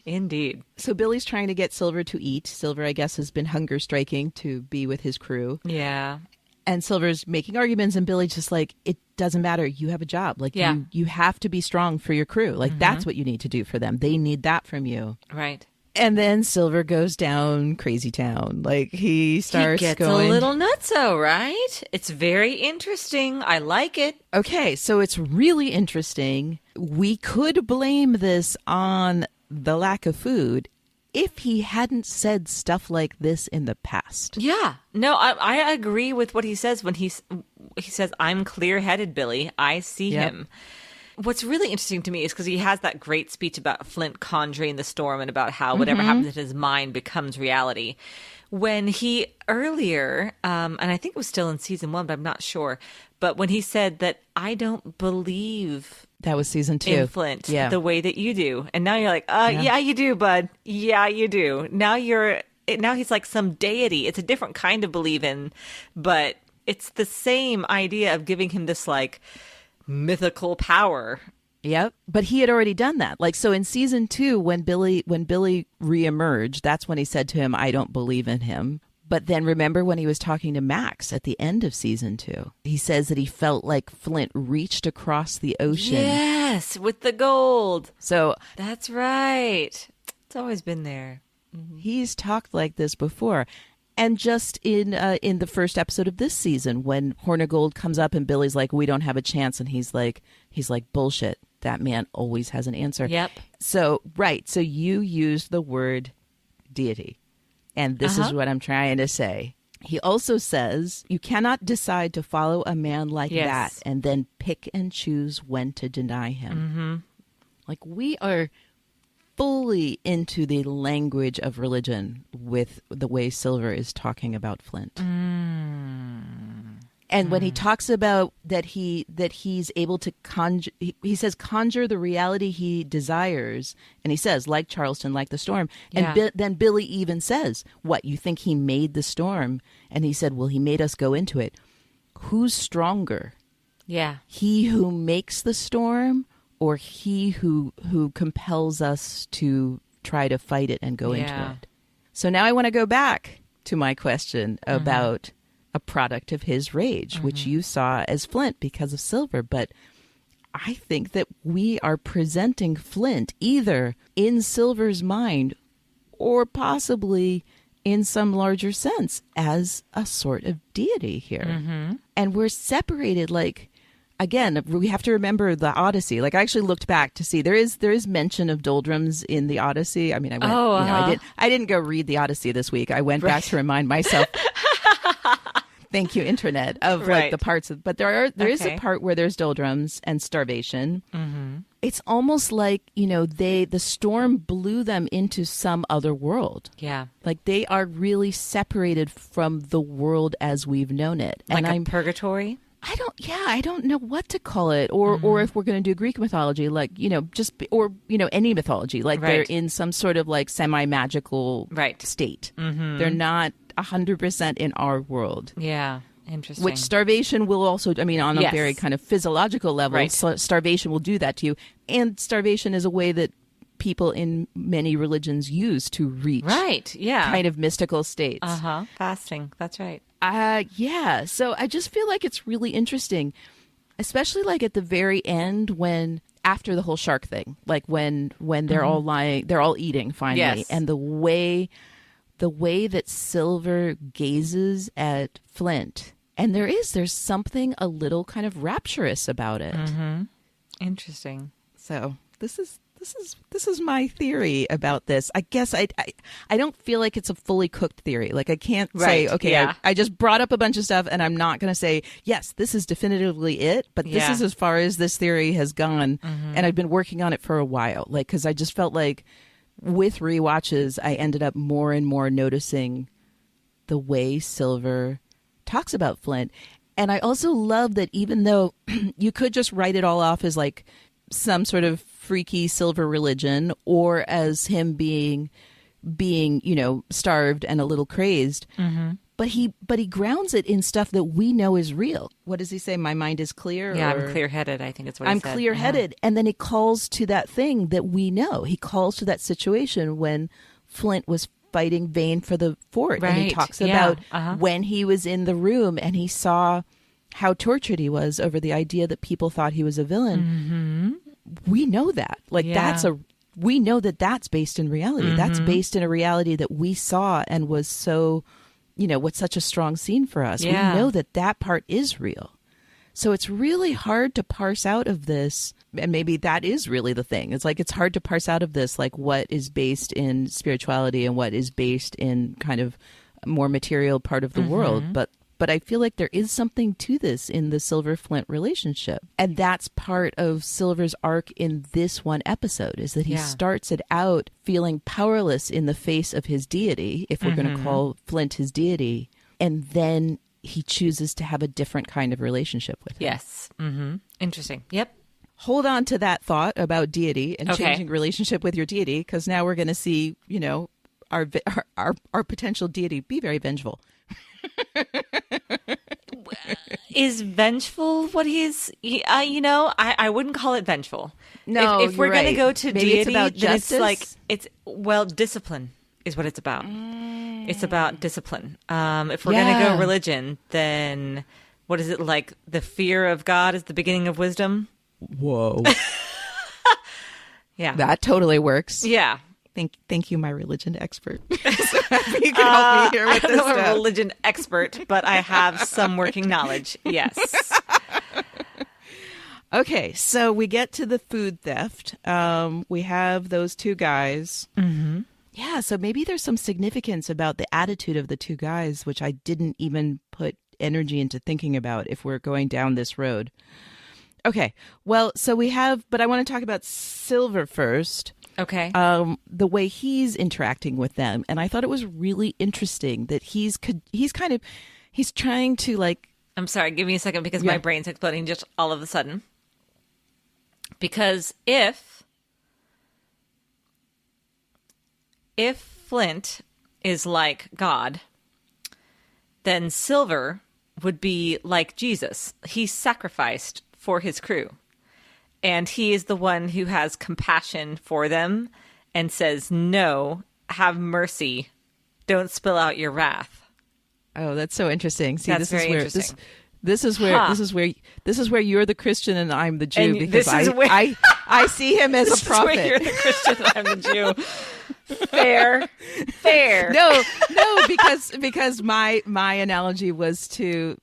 Indeed.
So Billy's trying to get Silver to eat. Silver, I guess, has been hunger striking to be with his crew.
Yeah.
And Silver's making arguments, and Billy's just like, it doesn't matter. You have a job. You have to be strong for your crew. That's what you need to do for them. They need that from you.
Right.
And then Silver goes down crazy town. He starts
He gets
going
a little nutso, right? It's very interesting. I like it.
Okay, so it's really interesting. We could blame this on the lack of food if he hadn't said stuff like this in the past.
Yeah. No, I agree with what he says when he says, I'm clear-headed, Billy. I see him. What's really interesting to me is because he has that great speech about Flint conjuring the storm and about how whatever happens in his mind becomes reality. When he earlier, and I think it was still in season 1, but I'm not sure, but when he said that I don't believe
that was season 2
in Flint the way that you do. And now you're like, yeah, you do, bud. Yeah, you do. Now he's like some deity. It's a different kind of believe in, but it's the same idea of giving him this mythical power
Yep. But he had already done that. Like, so in season 2, when Billy reemerged, that's when he said to him, I don't believe in him. But then remember when he was talking to Max at the end of season 2, he says that he felt like Flint reached across the ocean.
Yes, with the gold.
So
That's right. It's always been there.
he's talked like this before. And just in the first episode of this season, when Hornigold comes up and Billy's like, we don't have a chance. And he's like, bullshit. That man always has an answer.
Yep.
So, right. So you used the word deity. And this is what I'm trying to say. He also says, you cannot decide to follow a man like that and then pick and choose when to deny him. Mm-hmm. Like, we are fully into the language of religion with the way Silver is talking about Flint. And when he talks about that he's able to conjure, he says conjure the reality he desires, and he says like Charleston, like the storm. And then Billy even says, "What, you think he made the storm?" And he said, "Well, he made us go into it." Who's stronger?
Yeah.
He who makes the storm, or he who compels us to try to fight it and go into it? So now I want to go back to my question about a product of his rage, which you saw as Flint because of Silver. But I think that we are presenting Flint either in Silver's mind or possibly in some larger sense as a sort of deity here. And we're separated, like, again, we have to remember the Odyssey. Like, I actually looked back to see there is mention of doldrums in the Odyssey. I mean, I went, I didn't go read the Odyssey this week. I went back to remind myself. Thank you, Internet, of like the parts of, but there is a part where there's doldrums and starvation. It's almost like, the storm blew them into some other world.
Yeah.
Like they are really separated from the world as we've known it.
Like a purgatory?
I don't know what to call it, or if we're going to do Greek mythology, like, any mythology, like they're in some sort of like semi-magical state. They're not 100% in our world.
Yeah. Interesting.
Which starvation will also, on a very kind of physiological level, starvation will do that to you. And starvation is a way that people in many religions use to reach kind of mystical states.
Fasting. That's right.
So I just feel like it's really interesting, especially like at the very end when after the whole shark thing, like when they're all lying, they're all eating finally, and the way that Silver gazes at Flint, and there's something a little kind of rapturous about it.
Interesting.
So this is my theory about this. I guess I don't feel like it's a fully cooked theory. Like I can't say, okay, I just brought up a bunch of stuff and I'm not going to say, yes, this is definitively it, but this is as far as this theory has gone. And I've been working on it for a while. Like, cause I just felt like with rewatches, I ended up more and more noticing the way Silver talks about Flint. And I also love that even though you could just write it all off as like some sort of freaky Silver religion, or as him being starved and a little crazed, but he grounds it in stuff that we know is real. What does he say? My mind is clear.
Yeah, I'm clear-headed. I think it's what he said.
I'm clear-headed, and then he calls to that thing that we know. He calls to that situation when Flint was fighting Vane for the fort, and he talks about when he was in the room and he saw how tortured he was over the idea that people thought he was a villain. We know that. Like we know that that's based in reality. That's based in a reality that we saw and was so, what's such a strong scene for us.
Yeah.
We know that part is real. So it's really hard to parse out of this. And maybe that is really the thing. It's like, it's hard to parse out of this, like what is based in spirituality and what is based in kind of a more material part of the world. But I feel like there is something to this in the Silver-Flint relationship. And that's part of Silver's arc in this one episode, is that he starts it out feeling powerless in the face of his deity, if we're going to call Flint his deity. And then he chooses to have a different kind of relationship with him.
Yes. Interesting. Yep.
Hold on to that thought about deity and changing relationship with your deity, because now we're going to see, our potential deity be very vengeful.
Is vengeful what I wouldn't call it vengeful.
No,
if we're
you're
going to
right.
go to
Maybe
deity,
it's about
then
justice?
it's like, discipline is what it's about. It's about discipline. If we're going to go religion, then what is it like? The fear of God is the beginning of wisdom.
Whoa.
Yeah.
That totally works.
Yeah.
Thank you, my religion expert. So happy you can help me here with
I'm
this
not
stuff.
a religion expert, but I have some working knowledge. Yes.
Okay, so we get to the food theft. We have those two guys.
Mm-hmm.
Yeah, so maybe there's some significance about the attitude of the two guys, which I didn't even put energy into thinking about if we're going down this road. Okay, well, so we have, but I want to talk about Silver first.
Okay.
The way he's interacting with them, and I thought it was really interesting that he's trying to like.
I'm sorry, give me a second because my brain's exploding just all of a sudden. Because if Flint is like God, then Silver would be like Jesus. He's sacrificed for his crew. And he is the one who has compassion for them and says, no, have mercy. Don't spill out your wrath.
Oh, that's so interesting. See,
That's
this is
very
where
interesting.
this is where you're the Christian and I'm the Jew,
And
because
this is where-
I see him as a
This is where
prophet.
you're the Christian and I'm the Jew. Fair.
No, because my analogy was to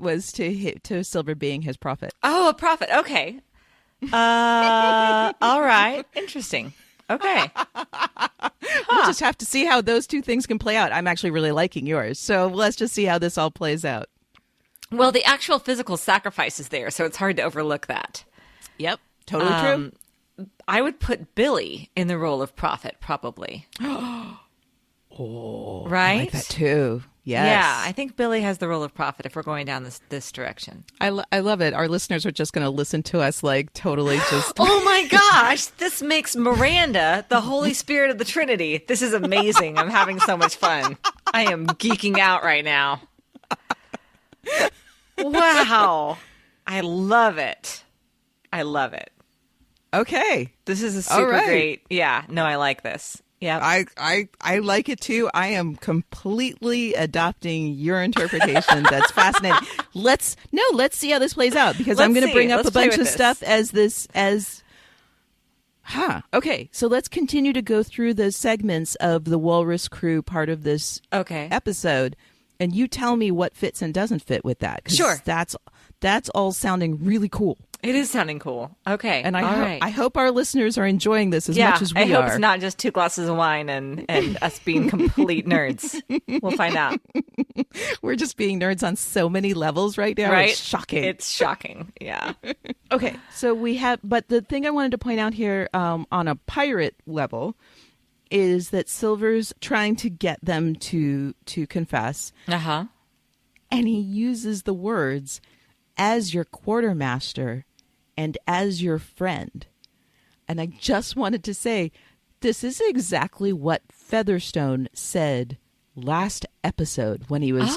Silver being his prophet.
Oh, a prophet. Okay. All right. Interesting. Okay.
We'll just have to see how those two things can play out. I'm actually really liking yours, so let's just see how this all plays out.
Well, the actual physical sacrifice is there, so it's hard to overlook that.
Yep, totally true.
I would put Billy in the role of prophet, probably.
Oh,
right?
I like that too. Yes.
Yeah, I think Billy has the role of prophet if we're going down this direction.
I love it. Our listeners are just going to listen to us like totally just.
Oh my gosh, this makes Miranda the Holy Spirit of the Trinity. This is amazing. I'm having so much fun. I am geeking out right now. Wow. I love it. I love it.
Okay.
This is a super
right.
great. Yeah, no, I like this. Yeah.
I like it too. I am completely adopting your interpretation. That's fascinating. Let's see how this plays out, because I'm going to bring up a bunch of stuff Okay, so let's continue to go through the segments of the Walrus Crew part of this episode, and you tell me what fits and doesn't fit with that. 'Cause
sure.
That's all sounding really cool.
It is sounding cool. Okay.
And
all right.
I hope our listeners are enjoying this as much as we are.
I hope it's not just 2 glasses of wine and us being complete nerds. We'll find out.
We're just being nerds on so many levels right now.
Right?
It's shocking.
It's shocking. Yeah.
Okay, so we have, but the thing I wanted to point out here on a pirate level is that Silver's trying to get them to confess.
Uh-huh.
And he uses the words, as your quartermaster and as your friend. And I just wanted to say, this is exactly what Featherstone said last episode when he was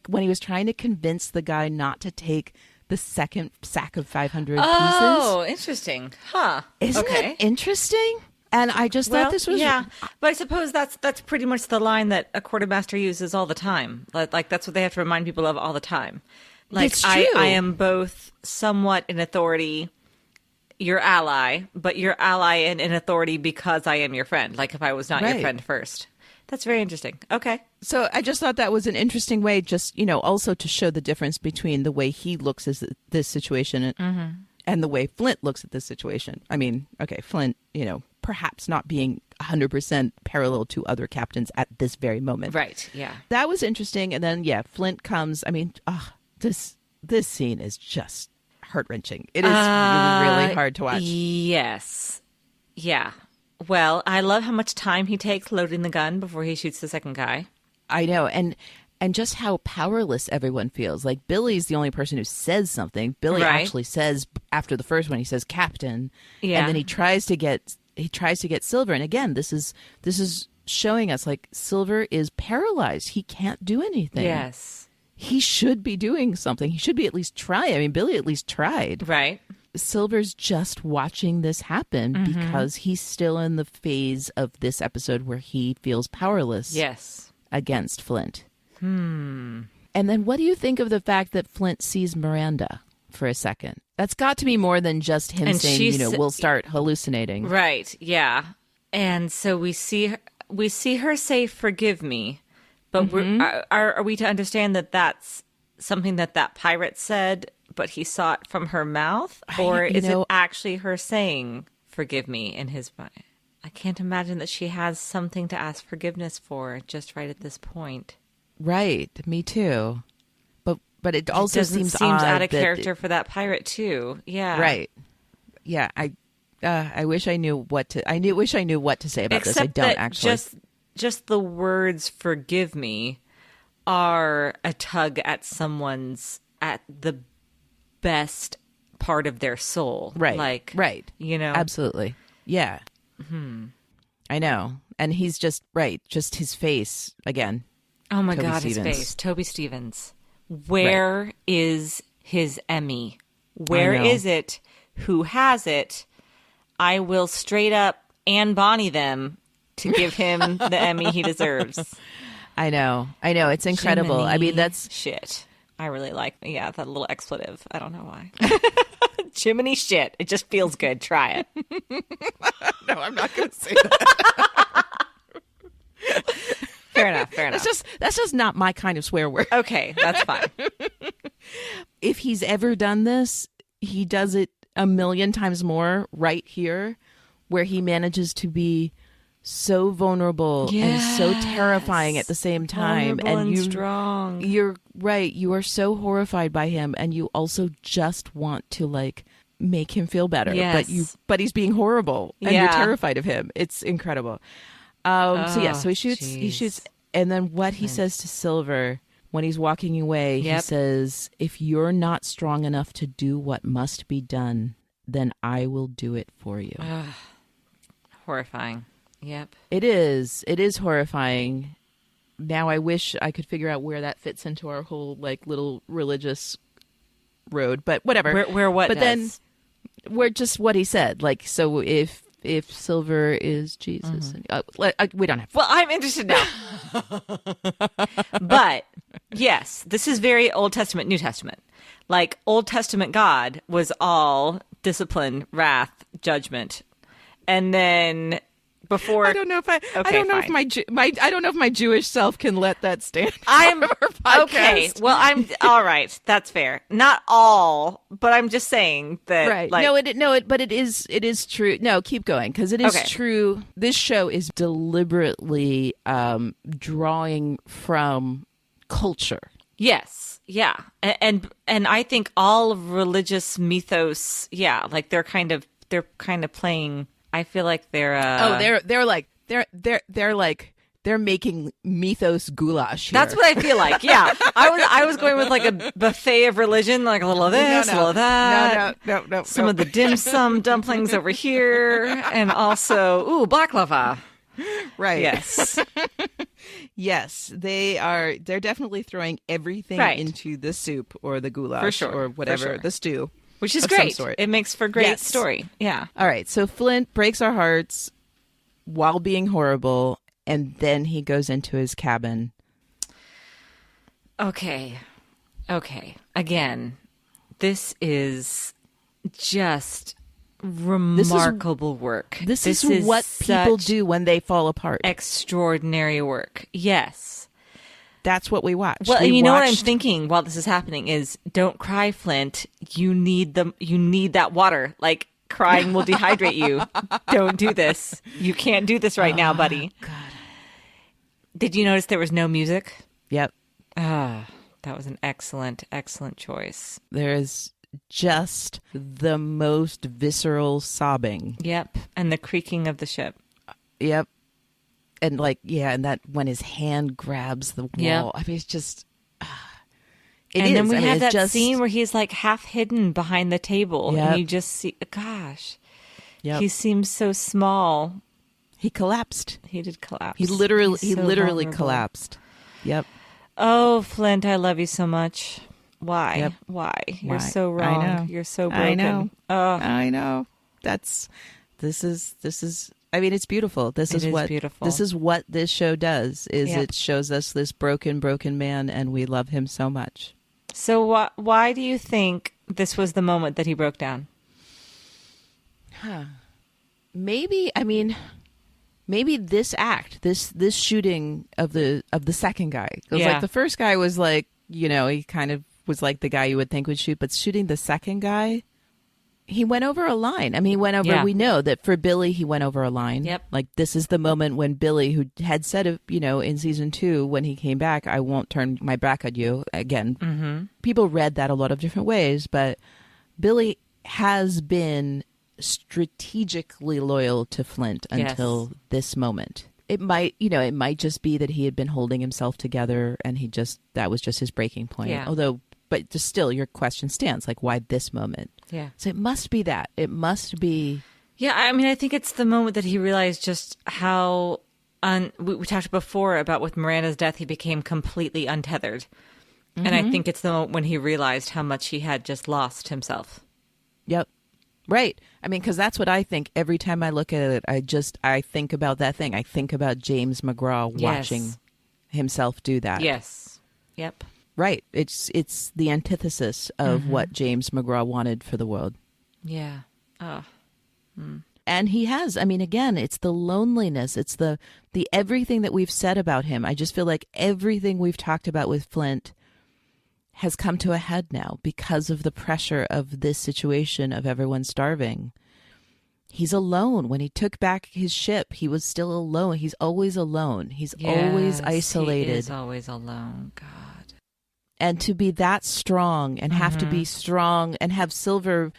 when he was trying to convince the guy not to take the second sack of 500 pieces.
Oh, interesting. Huh.
Isn't that interesting? And I just thought this was...
Yeah, but I suppose that's pretty much the line that a quartermaster uses all the time. Like that's what they have to remind people of all the time. Like,
it's true.
I am both somewhat in authority, your ally, but your ally and in authority because I am your friend. Like if I was not your friend first. That's very interesting. Okay.
So I just thought that was an interesting way, just, also to show the difference between the way he looks at this situation and the way Flint looks at this situation. I mean, okay, Flint, perhaps not being 100% parallel to other captains at this very moment.
Right. Yeah.
That was interesting. And then, Flint comes. I mean, this scene is just heart-wrenching. It is really, really hard to watch.
Yes. Yeah. Well, I love how much time he takes loading the gun before he shoots the second guy.
I know. And just how powerless everyone feels. Like, Billy's the only person who says something. Billy actually says, after the first one, he says, Captain. Yeah. And then he tries to get Silver. And again, this is showing us, like, Silver is paralyzed. He can't do anything.
Yes.
he should be doing something. He should be at least trying. I mean, Billy at least tried.
Right.
Silver's just watching this happen because he's still in the phase of this episode where he feels powerless
Yes.
against Flint. And then what do you think of the fact that Flint sees Miranda for a second? That's got to be more than just him saying, we'll start hallucinating.
Right. Yeah. And so we see her say, "Forgive me," but are we to understand that that's something that pirate said, but he saw it from her mouth, or is it actually her saying "forgive me" in his mind? I can't imagine that she has something to ask forgiveness for just right at this point.
Right. Me too. But it also seems
out of character for that pirate too. Yeah.
Right. Yeah. I wish I knew what to. Wish I knew what to say about this. I don't actually.
Just the words "forgive me" are a tug at the best part of their soul.
Right. Right. Absolutely. Yeah. I know. And he's just just his face again.
Oh my
Toby
God,
Stevens.
his face. Toby Stevens. Where is his Emmy? Where is it? Who has it? I will straight up Anne Bonnie them to give him the Emmy he deserves.
I know. It's incredible.
Jiminy
I mean, that's
shit. I really like, that little expletive. I don't know why. Jiminy shit. It just feels good. Try it.
No, I'm not going to say that.
Fair enough.
That's just not my kind of swear word.
Okay, that's fine.
If he's ever done this, he does it a million times more right here, where he manages to be so vulnerable and so terrifying at the same time.
Vulnerable and strong.
You're right. You are so horrified by him, and you also just want to make him feel better.
Yes.
But he's being horrible, and you're terrified of him. It's incredible. So he shoots, and then what he says to Silver when he's walking away, he says, "If you're not strong enough to do what must be done, then I will do it for you."
Horrifying. Yep.
It is horrifying. Now I wish I could figure out where that fits into our whole little religious road, but whatever.
Where what?
But then we're just what he said. So if Silver is Jesus, we don't have.
Well, I'm interested now. But yes, this is very Old Testament, New Testament. Old Testament God was all discipline, wrath, judgment, and then before
I don't know if my Jewish self can let that stand.
I'm okay. Well, I'm all right. That's fair. Not all, but I'm just saying that.
Right. But it is true. No, keep going, because it is true. This show is deliberately drawing from culture.
Yes. Yeah. And I think all of religious mythos. Yeah. They're kind of playing. I feel like they're
they're making mythos goulash here.
That's what I feel like. Yeah, I was going with a buffet of religion, a little of this, a little of that.
No.
Some of the dim sum dumplings over here, and also baklava.
Right.
Yes.
Yes, they're definitely throwing everything into the soup or the goulash or whatever, the stew.
Which is great. It makes for a great story. Yeah.
All right. So Flint breaks our hearts while being horrible, and then he goes into his cabin.
Okay. Again, this is just remarkable work.
This is what people do when they fall apart.
Extraordinary work. Yes.
That's what we watch.
Well, and you know what I'm thinking while this is happening is, don't cry, Flint. You need that water. Crying will dehydrate you. Don't do this. You can't do this right now, buddy.
God.
Did you notice there was no music?
Yep.
That was an excellent, excellent choice.
There is just the most visceral sobbing.
Yep. And the creaking of the ship.
Yep. And and that when his hand grabs the wall. Yep. I mean, it's just...
Then we have that scene where he's half hidden behind the table. Yep. And you just see... Gosh. Yep. He seems so small.
He collapsed.
He did collapse.
He literally collapsed. Yep.
Oh, Flint, I love you so much. Why?
Yep.
Why? You're
Why?
so wrong.
I know.
You're so broken.
I know.
Oh,
I know. This is I mean, it's beautiful. This is
beautiful.
This is what this show does, is
Yep.
it shows us this broken man, and we love him so much.
So why do you think this was the moment that he broke down?
Maybe this act, this shooting of the second guy. Because
Yeah.
like the first guy was like, he kind of was like the guy you would think would shoot, but shooting the second guy, he went over a line. I mean, he went over,
Yeah.
we know that for Billy, he went over a line.
Yep.
Like, this is the moment when Billy, who had said, in season 2, when he came back, I won't turn my back on you again. Mm-hmm. People read that a lot of different ways, but Billy has been strategically loyal to Flint until this moment. It might just be that he had been holding himself together and that was just his breaking point.
Yeah.
But just still, your question stands, like, why this moment?
Yeah.
So it must be that. It must be.
Yeah, I mean, I think it's the moment that he realized just how, we talked before about with Miranda's death, he became completely untethered. Mm-hmm. And I think it's the moment when he realized how much he had just lost himself.
Yep. Right. I mean, because that's what I think every time I look at it. I think about that thing. I think about James McGraw watching himself do that.
Yes. Yep.
Right. It's the antithesis of what James McGraw wanted for the world.
Yeah. Oh.
And he has. I mean, again, it's the loneliness. It's the everything that we've said about him. I just feel like everything we've talked about with Flint has come to a head now because of the pressure of this situation of everyone starving. He's alone. When he took back his ship, he was still alone. He's always alone. He's always isolated.
He is always alone. God.
And to be that strong and have to be strong and have Silver,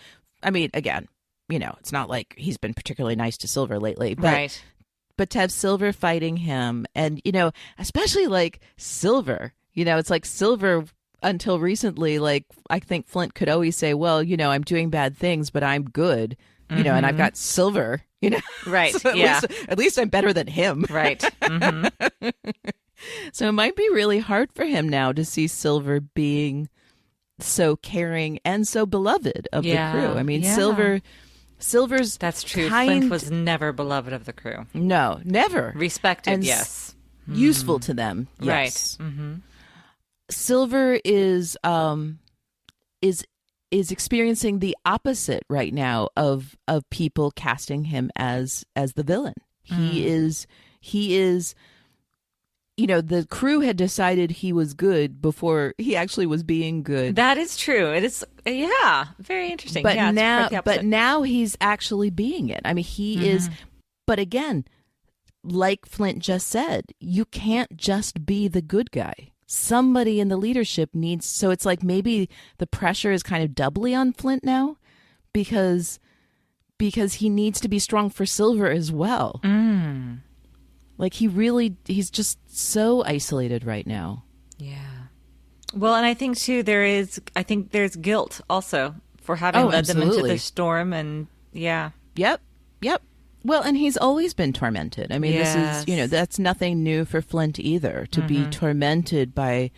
I mean, again, it's not like he's been particularly nice to Silver lately, but,
Right.
But to have Silver fighting him and, especially like Silver, it's like Silver until recently, like I think Flint could always say, well, I'm doing bad things, but I'm good, and I've got Silver,
Right.
So at least I'm better than him.
Right. Mm-hmm.
So it might be really hard for him now to see Silver being so caring and so beloved of the crew. I mean, Silver's
That's true. Flint was never beloved of the crew.
No, never.
Respected,
And
yes.
Useful to them, yes.
Right. Mm-hmm.
Silver is experiencing the opposite right now of people casting him as the villain. He is the crew had decided he was good before he actually was being good.
That is true. It is, very interesting.
But
But
now he's actually being it. I mean, he is. But again, like Flint just said, you can't just be the good guy. Somebody in the leadership needs. So it's like maybe the pressure is kind of doubly on Flint now, because he needs to be strong for Silver as well. Like he's just so isolated right now.
Yeah. Well, and I think too there's guilt also for having led them into the storm, and
Yep. Well, and he's always been tormented. I mean, This is, that's nothing new for Flint either, to be tormented by,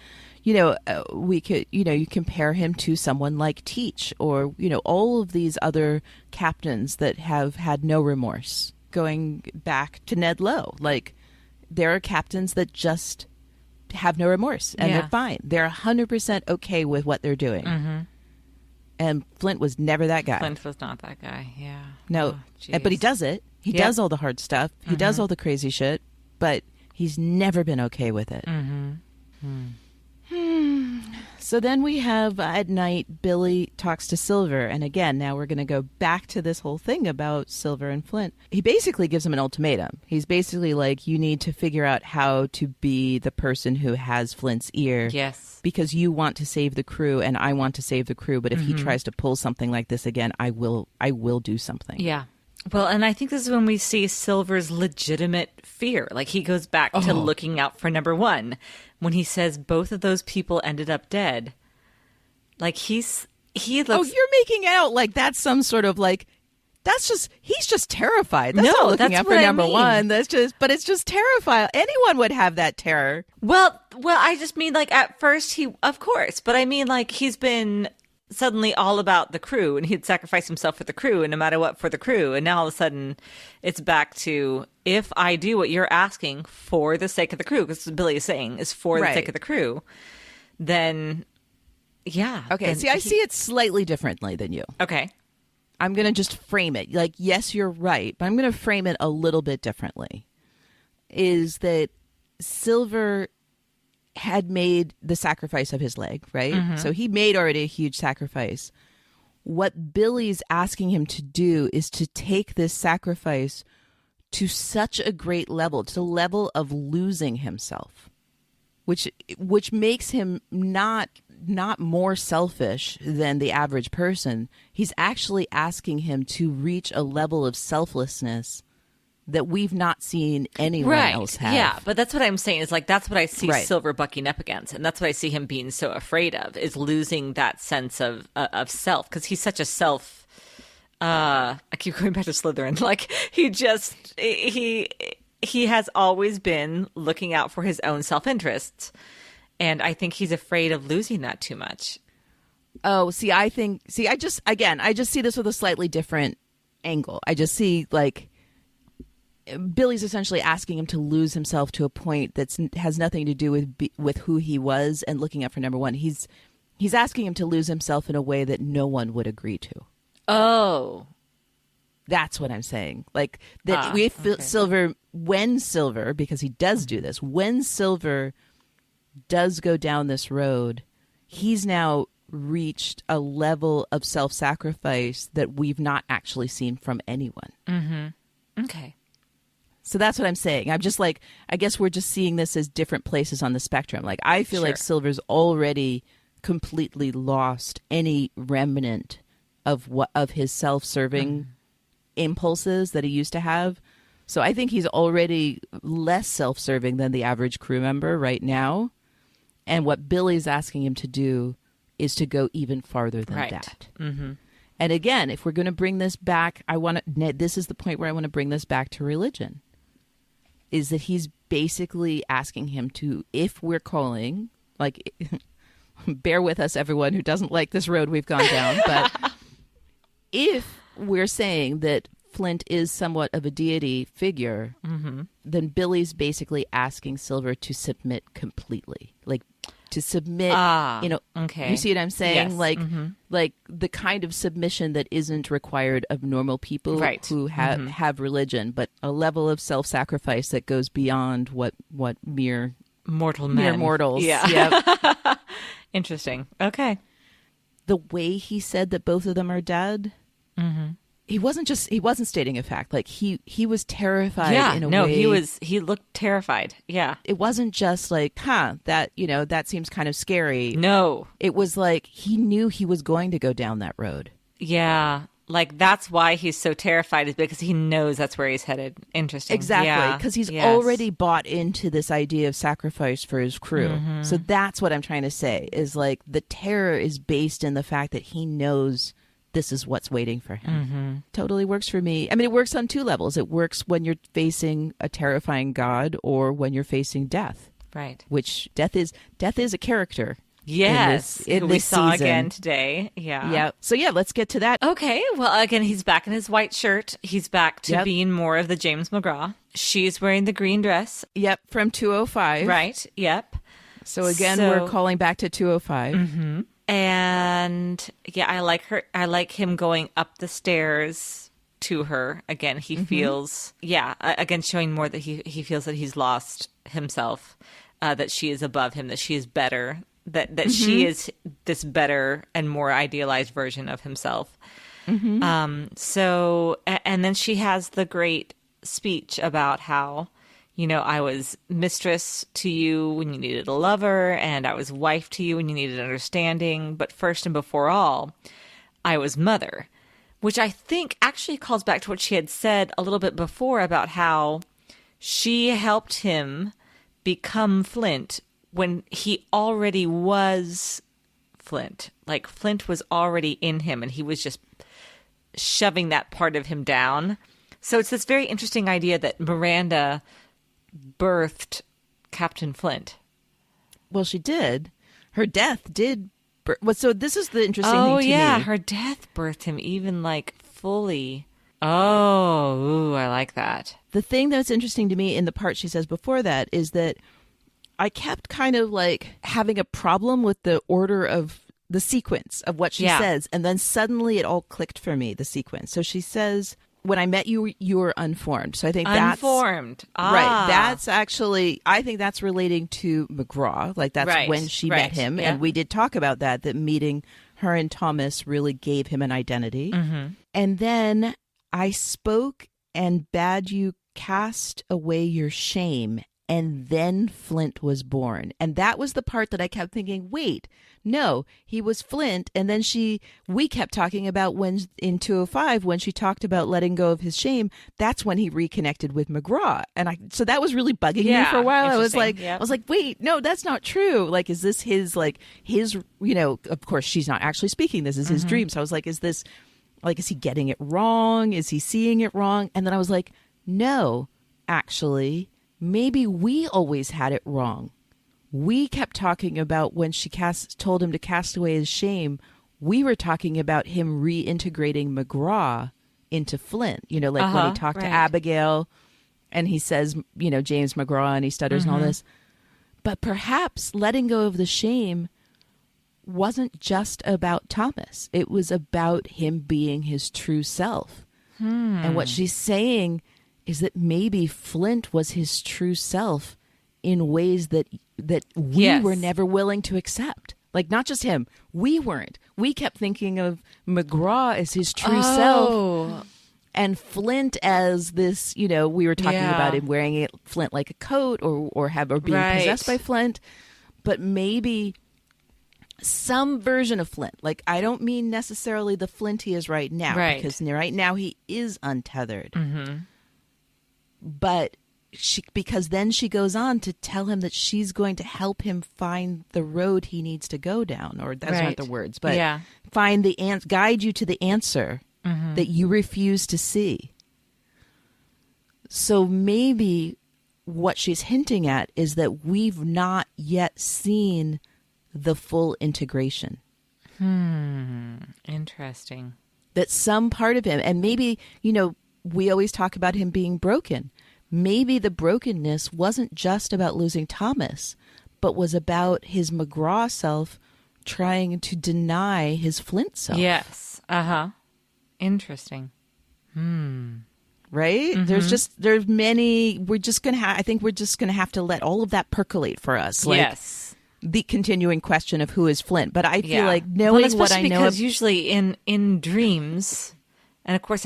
we could, you compare him to someone like Teach or, all of these other captains that have had no remorse. Going back to Ned Lowe, like there are captains that just have no remorse and they're fine. They're 100% okay with what they're doing. And Flint was never that guy.
Flint was not that guy. Yeah.
No, but he does it. He does all the hard stuff. He does all the crazy shit, but he's never been okay with it. So then we have at night, Billy talks to Silver. And again, now we're going to go back to this whole thing about Silver and Flint. He basically gives him an ultimatum. He's basically like, you need to figure out how to be the person who has Flint's ear.
Yes.
Because you want to save the crew and I want to save the crew. But if he tries to pull something like this again, I will do something.
Yeah. Well, and I think this is when we see Silver's legitimate fear. Like he goes back to looking out for number one. When he says both of those people ended up dead, like he looks.
Oh, you're making out like that's some sort of like he's just terrified. That's
No,
not looking
that's
out for
what I
number
mean.
one. But it's just terrifying. Anyone would have that terror.
Well, I just mean like at first of course, but I mean like he's been suddenly all about the crew and he'd sacrifice himself for the crew and no matter what for the crew. And now all of a sudden it's back to if I do what you're asking for the sake of the crew, because Billy is saying is for the sake of the crew, then yeah.
Okay,
then
see, I see it slightly differently than you.
Okay.
I'm going to just frame it. Like, yes, you're right, but I'm going to frame it a little bit differently. Is that Silver had made the sacrifice of his leg, right?
Mm-hmm.
So he made already a huge sacrifice. What Billy's asking him to do is to take this sacrifice to such a great level, to the level of losing himself, which makes him not more selfish than the average person. He's actually asking him to reach a level of selflessness that we've not seen anyone else have.
Yeah, but that's what I'm saying is like that's what I see
Right.
Silver bucking up against, and that's what I see him being so afraid of is losing that sense of self because he's such a self. I keep going back to Slytherin. Like he has always been looking out for his own self-interests, and I think he's afraid of losing that too much.
Oh, I just see this with a slightly different angle. I just see like Billy's essentially asking him to lose himself to a point that has nothing to do with who he was and looking out for number one. He's asking him to lose himself in a way that no one would agree to.
Oh,
that's what I'm saying. Like that
okay.
Silver, because he does do this, when Silver does go down this road, he's now reached a level of self-sacrifice that we've not actually seen from anyone.
Mm-hmm. Okay.
So that's what I'm saying. I'm just like, I guess we're just seeing this as different places on the spectrum. Like, I feel like Silver's already completely lost any remnant of his self-serving impulses that he used to have. So I think he's already less self-serving than the average crew member right now. And what Billy's asking him to do is to go even farther than that.
Mm-hmm.
And again, if we're going to bring this back, this is the point where I want to bring this back to religion. Is that he's basically asking him to, if we're calling, like, bear with us, everyone who doesn't like this road we've gone down, but if we're saying that Flint is somewhat of a deity figure, then Billy's basically asking Silver to submit completely. Like, to submit,
okay.
You see what I'm saying?
Yes.
Like the kind of submission that isn't required of normal people who have religion, but a level of self-sacrifice that goes beyond what mere mortals.
Yeah.
Yep.
Interesting. Okay.
The way he said that both of them are dead, he wasn't stating a fact. Like he was terrified in a way.
He looked terrified. Yeah.
It wasn't just like, that seems kind of scary.
No.
It was like he knew he was going to go down that road.
Yeah. Like that's why he's so terrified is because he knows that's where he's headed. Interesting.
Exactly. Because he's already bought into this idea of sacrifice for his crew. So that's what I'm trying to say is like the terror is based in the fact that he knows this is what's waiting for him. Totally works for me. I mean, it works on two levels. It works when you're facing a terrifying god or when you're facing death.
Right.
Which death is a character.
Yes.
In
we
this
saw
season.
again today. Yeah.
Yeah. So let's get to that.
Okay. Well, again, he's back in his white shirt. He's back to being more of the James McGraw. She's wearing the green dress.
Yep. From 205.
Right. Yep.
So again, we're calling back to 205.
And I like her. I like him going up the stairs to her. Again, he feels, again, showing more that he feels that he's lost himself, that she is above him, that she is better, that she is this better and more idealized version of himself. So, and then she has the great speech about how, I was mistress to you when you needed a lover, and I was wife to you when you needed understanding. But first and before all, I was mother, which I think actually calls back to what she had said a little bit before about how she helped him become Flint when he already was Flint. Like Flint was already in him, and he was just shoving that part of him down. So it's this very interesting idea that Miranda birthed Captain Flint.
Well, she did. Her death did. So this is the interesting thing to me.
Oh, yeah. Her death birthed him even like fully. Oh, ooh, I like that.
The thing that's interesting to me in the part she says before that is that I kept kind of like having a problem with the order of the sequence of what she says. And then suddenly it all clicked for me, the sequence. So she says, when I met you, you were unformed. So I think that's...
Unformed.
Right. That's actually, I think that's relating to McGraw. Like that's when she met him. Yeah. And we did talk about that meeting her and Thomas really gave him an identity. Mm-hmm. And then I spoke and bade you cast away your shame. And then Flint was born. And that was the part that I kept thinking, wait, no, he was Flint. And then we kept talking about when in 205, when she talked about letting go of his shame, that's when he reconnected with McGraw. And so that was really bugging me for a while. I was like, wait, no, that's not true. Like, is this his, of course, she's not actually speaking. This is his dream. So I was like, is he getting it wrong? Is he seeing it wrong? And then I was like, no, actually, maybe we always had it wrong. We kept talking about when she told him to cast away his shame, we were talking about him reintegrating McGraw into Flint. When he talked to Abigail and he says, James McGraw, and he stutters and all this. But perhaps letting go of the shame wasn't just about Thomas. It was about him being his true self. And what she's saying is that maybe Flint was his true self in ways that we were never willing to accept. Like, not just him. We weren't. We kept thinking of McGraw as his true self. And Flint as this, we were talking about him wearing Flint like a coat or being possessed by Flint. But maybe some version of Flint. Like, I don't mean necessarily the Flint he is right now. Right. Because right now he is untethered. Mm-hmm. But because then she goes on to tell him that she's going to help him find the road he needs to go down, or that's not the words, but guide you to the answer that you refuse to see. So maybe what she's hinting at is that we've not yet seen the full integration.
Interesting.
That some part of him, and maybe, we always talk about him being broken. Maybe the brokenness wasn't just about losing Thomas, but was about his McGraw self trying to deny his Flint self.
Yes. Interesting.
Right? There's many, I think we're just going to have to let all of that percolate for us. Like, yes. The continuing question of who is Flint. But I feel like knowing what I know.
Because usually in dreams, and of course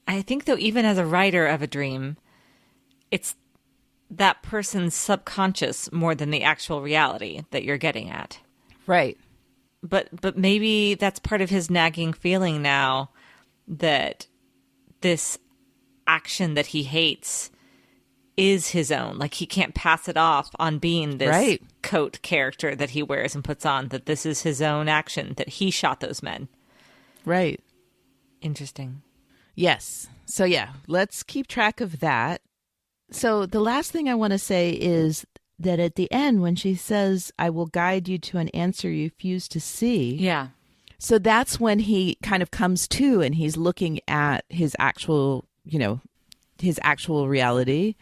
I think though, even as a writer of a dream, it's that person's subconscious more than the actual reality that you're getting at.
Right.
But maybe that's part of his nagging feeling now that this action that he hates is his own. Like, he can't pass it off on being this coat character that he wears and puts on, that this is his own action, that he shot those men.
Right.
Interesting.
Yes. So, let's keep track of that. So the last thing I want to say is that at the end, when she says, I will guide you to an answer you refuse to see.
Yeah.
So that's when he kind of comes to and he's looking at his actual, his actual reality.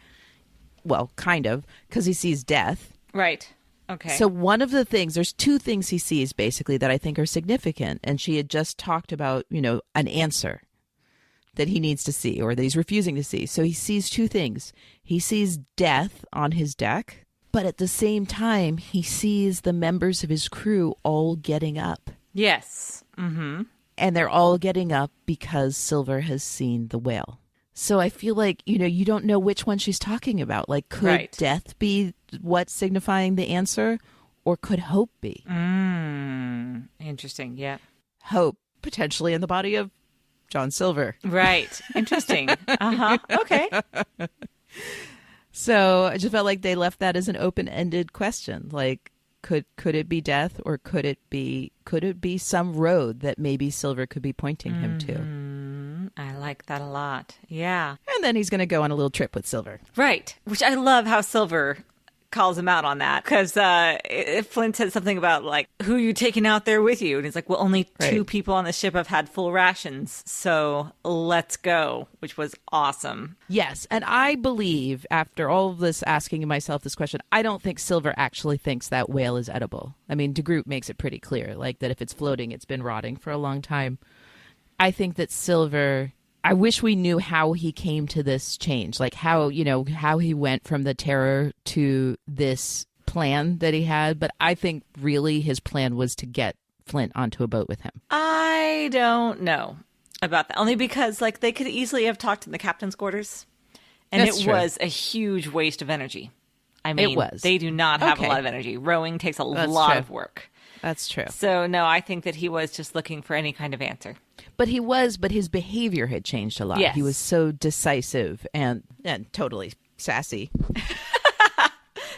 Well, kind of, because he sees death.
Right. Okay.
So one of the things, there's two things he sees basically that I think are significant. And she had just talked about, an answer that he needs to see or that he's refusing to see. So he sees two things. He sees death on his deck, but at the same time, he sees the members of his crew all getting up.
Yes. Mm-hmm.
And they're all getting up because Silver has seen the whale. So I feel like, you don't know which one she's talking about. Like, could death be what's signifying the answer, or could hope be?
Interesting. Yeah.
Hope, potentially in the body of John Silver.
Right. Interesting. Okay.
So I just felt like they left that as an open-ended question. Like, Could it be death, or could it be some road that maybe Silver could be pointing him to?
I like that a lot. Yeah.
And then he's going to go on a little trip with Silver.
Right. Which I love how Silver calls him out on that, because Flint said something about, like, who are you taking out there with you? And he's like, well, only two people on the ship have had full rations, so let's go, which was awesome.
Yes, and I believe, after all of this, asking myself this question, I don't think Silver actually thinks that whale is edible. I mean, DeGroot makes it pretty clear, like, that if it's floating, it's been rotting for a long time. I think that Silver... I wish we knew how he came to this change, like how he went from the Terror to this plan that he had. But I think really his plan was to get Flint onto a boat with him.
I don't know about that, only because, like, they could easily have talked in the captain's quarters, and
That's
it
true.
was a huge waste of energy. I mean,
It was.
They do not have
Okay.
a lot of energy. Rowing takes a
That's
lot
true.
of work.
That's true.
So, no, I think that he was just looking for any kind of answer.
But his behavior had changed a lot.
Yes.
He was so decisive and totally sassy.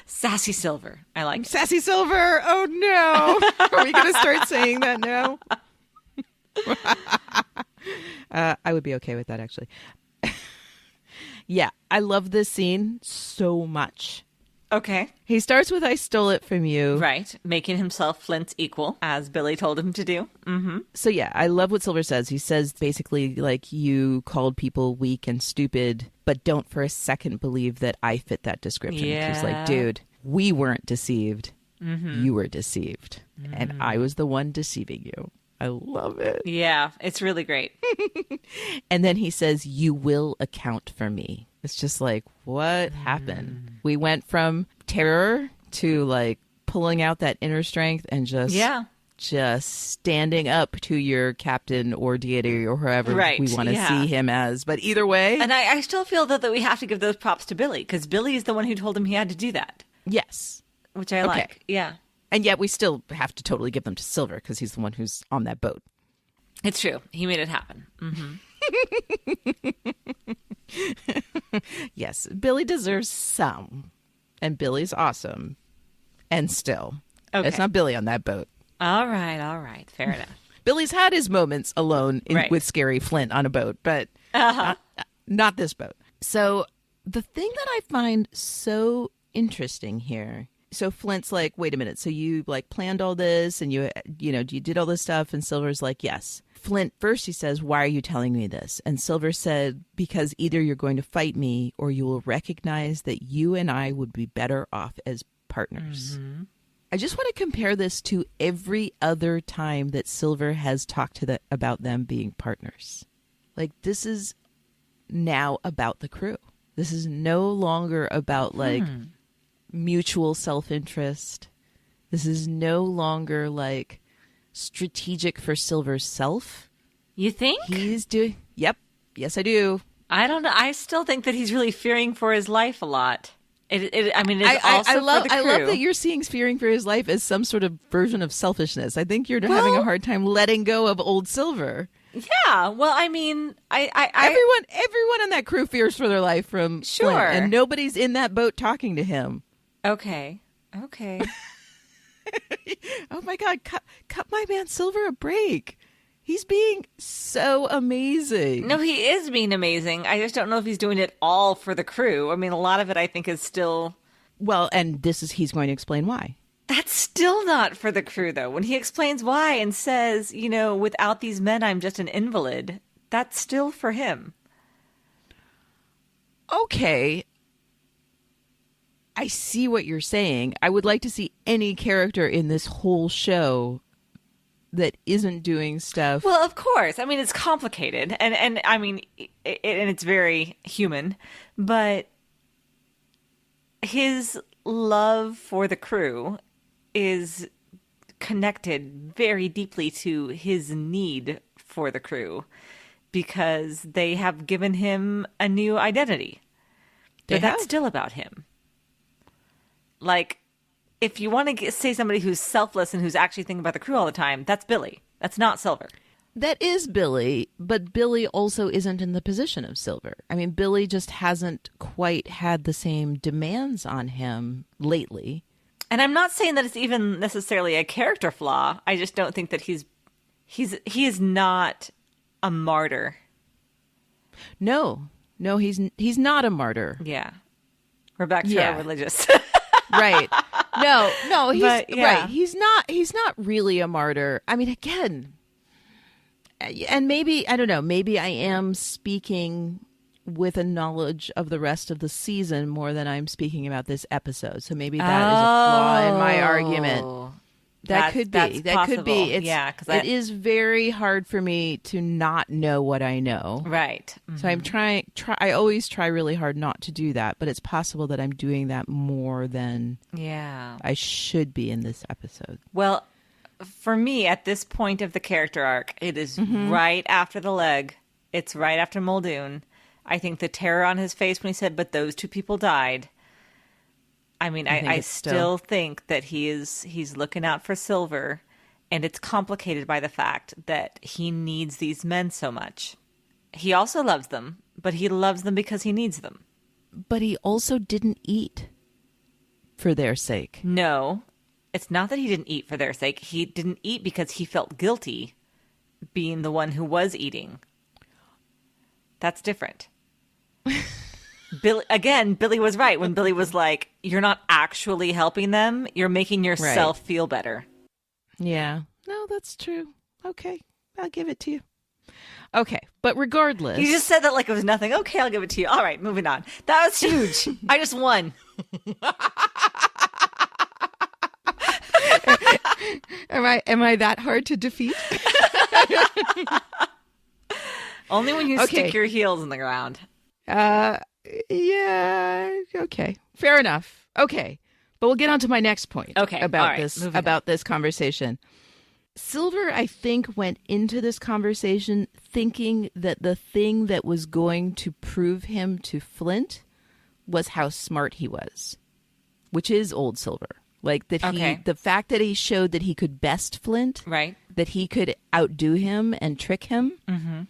Sassy Silver. I like it.
Sassy Silver. Oh, no. Are we going to start saying that now? I would be okay with that, actually. Yeah, I love this scene so much.
Okay.
He starts with, I stole it from you.
Right. Making himself Flint's equal, as Billy told him to do. Mm-hmm.
So, yeah, I love what Silver says. He says basically, like, you called people weak and stupid, but don't for a second believe that I fit that description.
Yeah.
He's like, dude, we weren't deceived.
Mm-hmm.
You were deceived. And I was the one deceiving you. I love it.
Yeah, it's really great.
And then he says, you will account for me. It's just like, what happened? We went from terror to, like, pulling out that inner strength and just standing up to your captain or deity or whoever we want to see him as. But either way.
And I still feel that we have to give those props to Billy, because Billy is the one who told him he had to do that.
Yes.
Which I like. Yeah.
And yet we still have to totally give them to Silver because he's the one who's on that boat.
It's true. He made it happen. Mm-hmm.
Yes. Billy deserves some. And Billy's awesome. And still.
Okay.
It's not Billy on that boat.
All right. Fair enough.
Billy's had his moments alone with scary Flint on a boat, but not this boat. So the thing that I find so interesting here, so Flint's like, wait a minute, so you, like, planned all this and you did all this stuff, and Silver's like, yes. Flint, first he says, why are you telling me this? And Silver said, because either you're going to fight me or you will recognize that you and I would be better off as partners. Mm-hmm. I just want to compare this to every other time that Silver has talked about them being partners. Like, this is now about the crew. This is no longer about, like, mutual self-interest. This is no longer, like, strategic for Silver's self.
You think?
He's doing... Yep. Yes, I do.
I don't know. I still think that he's really fearing for his life a lot. It's also
I love
for the crew.
I love that you're seeing fearing for his life as some sort of version of selfishness. I think you're having a hard time letting go of old Silver.
Yeah. Well, I mean,
everyone on that crew fears for their life from Flint, and nobody's in that boat talking to him.
Okay.
Oh my God! Cut my man Silver a break. He's being so amazing.
No, he is being amazing. I just don't know if he's doing it all for the crew. I mean, a lot of it I think is still...
Well, and he's going to explain why.
That's still not for the crew, though. When he explains why and says, without these men, I'm just an invalid, that's still for him.
Okay. I see what you're saying. I would like to see any character in this whole show that isn't doing stuff.
Well, of course. I mean, it's complicated, and I mean, and it's very human, but his love for the crew is connected very deeply to his need for the crew, because they have given him a new identity. But that's still about him. Like, if you want to say somebody who's selfless and who's actually thinking about the crew all the time, that's Billy. That's not Silver.
That is Billy, but Billy also isn't in the position of Silver. I mean, Billy just hasn't quite had the same demands on him lately.
And I'm not saying that it's even necessarily a character flaw. I just don't think that he is not a martyr.
No, he's not a martyr.
Yeah. We're back to our religious.
Right. No, he's
yeah.
right. He's not really a martyr. I mean, again, and maybe, I don't know, maybe I am speaking with a knowledge of the rest of the season more than I'm speaking about this episode. So maybe that is a flaw in my argument. That could be. It's, it is very hard for me to not know what I know.
Right. Mm-hmm.
So I'm I always try really hard not to do that, but it's possible that I'm doing that more than I should be in this episode.
Well, for me, at this point of the character arc, it is right after the leg. It's right after Muldoon. I think the terror on his face when he said, "But those two people died." I mean, I still think that he's looking out for Silver, and it's complicated by the fact that he needs these men so much. He also loves them, but he loves them because he needs them.
But he also didn't eat for their sake.
No, it's not that he didn't eat for their sake. He didn't eat because he felt guilty being the one who was eating. That's different. Billy was right when Billy was like, you're not actually helping them. You're making yourself feel better.
Yeah. No, that's true. Okay. I'll give it to you. Okay. But regardless.
You just said that like it was nothing. Okay, I'll give it to you. All right, moving on. That was huge. I just won.
Am I that hard to defeat?
Only when you stick your heels in the ground.
Yeah. Okay. Fair enough. Okay. But we'll get on to my next point.
Okay.
About this conversation. Silver, I think, went into this conversation thinking that the thing that was going to prove him to Flint was how smart he was, which is old Silver. Like that the fact that he showed that he could best Flint,
right? That
he could outdo him and trick him.
Mm-hmm.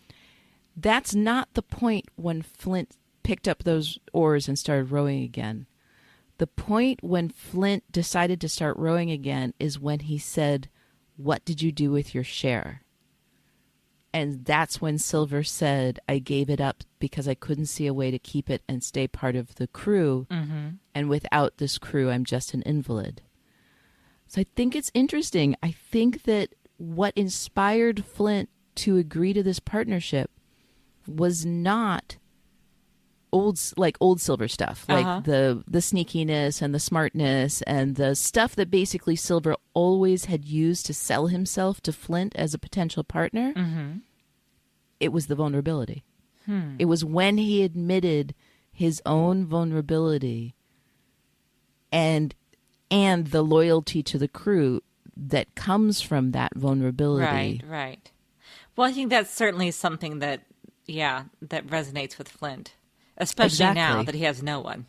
That's not the point when Flint picked up those oars and started rowing again. The point when Flint decided to start rowing again is when he said, "What did you do with your share?" And that's when Silver said, "I gave it up because I couldn't see a way to keep it and stay part of the crew.
Mm-hmm.
And without this crew, I'm just an invalid." So I think it's interesting. I think that what inspired Flint to agree to this partnership was not old Silver stuff, like the sneakiness and the smartness and the stuff that basically Silver always had used to sell himself to Flint as a potential partner.
Mm-hmm.
It was the vulnerability. It was when he admitted his own vulnerability and the loyalty to the crew that comes from that vulnerability.
Right. Well, I think that's certainly something that resonates with Flint. Especially now that he has no one.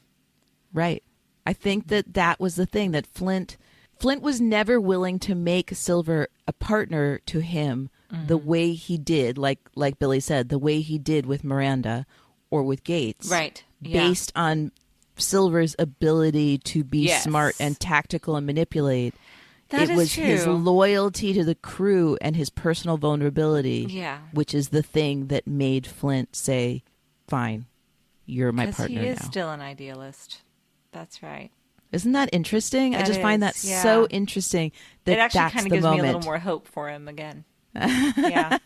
Right.
I think that was the thing, that Flint was never willing to make Silver a partner to him the way he did, like Billy said, the way he did with Miranda or with Gates.
Right. Yeah.
Based on Silver's ability to be smart and tactical and manipulate.
It was
true. His loyalty to the crew and his personal vulnerability, which is the thing that made Flint say, "Fine. You're my partner now."
Because he is still an idealist. That's right.
Isn't that interesting? I just find that so interesting that
it actually
that's
kind of
the
gives
moment.
me a little more hope for him again. Yeah.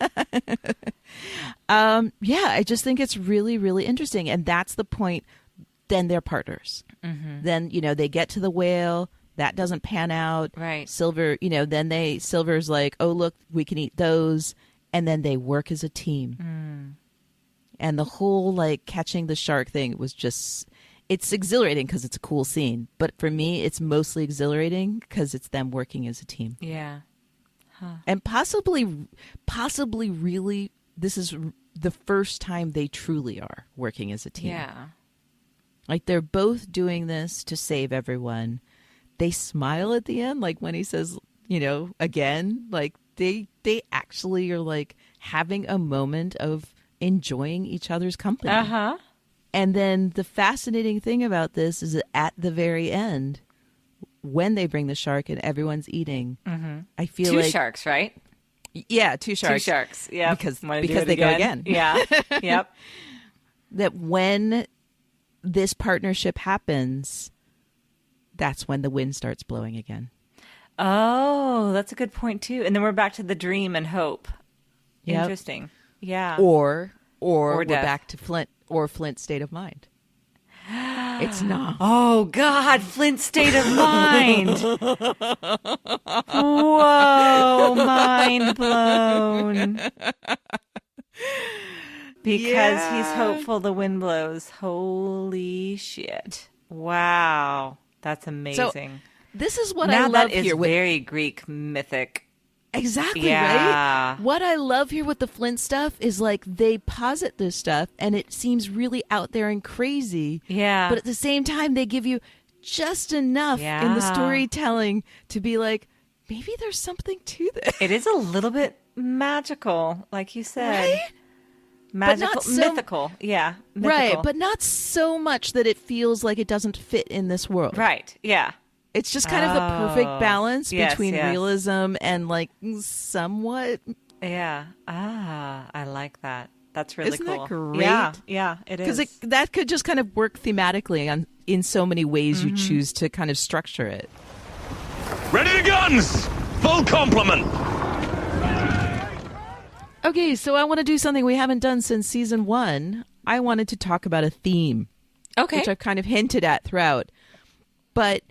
I just think it's really, really interesting. And that's the point. Then they're partners.
Mm-hmm.
Then, they get to the whale. That doesn't pan out.
Right.
Silver, then Silver's like, "Oh, look, we can eat those." And then they work as a team. And the whole catching the shark thing was just, it's exhilarating because it's a cool scene. But for me, it's mostly exhilarating because it's them working as a team.
Yeah. Huh.
And possibly really, this is the first time they truly are working as a team.
Yeah.
Like they're both doing this to save everyone. They smile at the end, like when he says, again, like they actually are having a moment of enjoying each other's company. And then the fascinating thing about this is that at the very end, when they bring the shark and everyone's eating, I feel
Two
like
sharks, right?
Yeah, two sharks.
Two sharks. Yeah.
Because they go again.
Yeah. Yep.
That when this partnership happens, that's when the wind starts blowing again.
Oh, that's a good point too. And then we're back to the dream and hope.
Yep.
Interesting. Yeah.
Or we're
death.
back to Flint's state of mind. It's not.
Oh God, Flint's state of mind. Whoa, mind blown. Because he's hopeful the wind blows. Holy shit. Wow. That's amazing.
So, this is what
now
I love
that is
here.
very Greek mythic.
Exactly,
Yeah.
right? What I love here with the Flint stuff is like they posit this stuff and it seems really out there and crazy.
Yeah.
But at the same time, they give you just enough in the
Yeah.
storytelling to be like, maybe there's something to this.
It is a little bit magical, like you said.
Right?
Magical,
not so-
mythical. Yeah. Mythical.
Right, but not so much that it feels like it doesn't fit in this world.
Right, yeah.
It's just kind of the perfect balance
Yes,
between
yes.
realism and like somewhat.
Yeah. I like that. That's really
Isn't
cool.
that great?
Yeah, it is.
Because that could just kind of work thematically in so many ways you choose to kind of structure it.
Ready to guns! Full complement!
Okay, so I want to do something we haven't done since season 1. I wanted to talk about a theme,
Okay.
which I've kind of hinted at throughout. But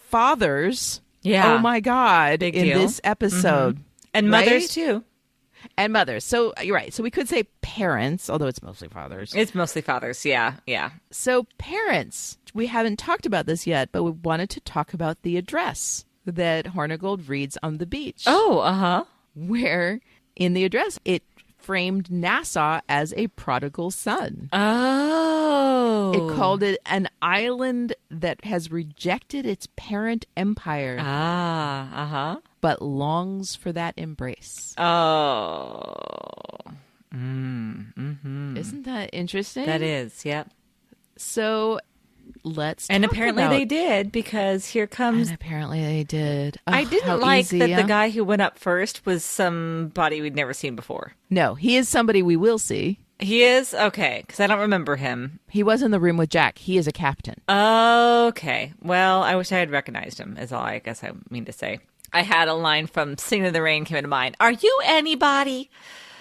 fathers,
Yeah.
oh my God,
Big
in
deal.
this episode.
And
right?
mothers too.
And mothers. So you're right. So we could say parents, although it's mostly fathers.
It's mostly fathers. Yeah.
So parents, we haven't talked about this yet, but we wanted to talk about the address that Hornigold reads on the beach.
Oh, uh-huh.
Where in the address it framed Nassau as a prodigal son.
Oh.
It called it an island that has rejected its parent empire,
uh-huh.
but longs for that embrace.
Oh.
Isn't that interesting?
That is, yep.
So let's
And
talk
apparently
about-
they did, because here comes...
And apparently they did.
I
Ugh, how
didn't like
easy,
that
huh?
the guy who went up first was somebody we'd never seen before.
No, he is somebody we will see.
He is? Okay, because I don't remember him.
He was in the room with Jack. He is a captain.
Okay. Well, I wish I had recognized him, is all I guess I mean to say. I had a line from Singing in the Rain came into mind. Are you anybody?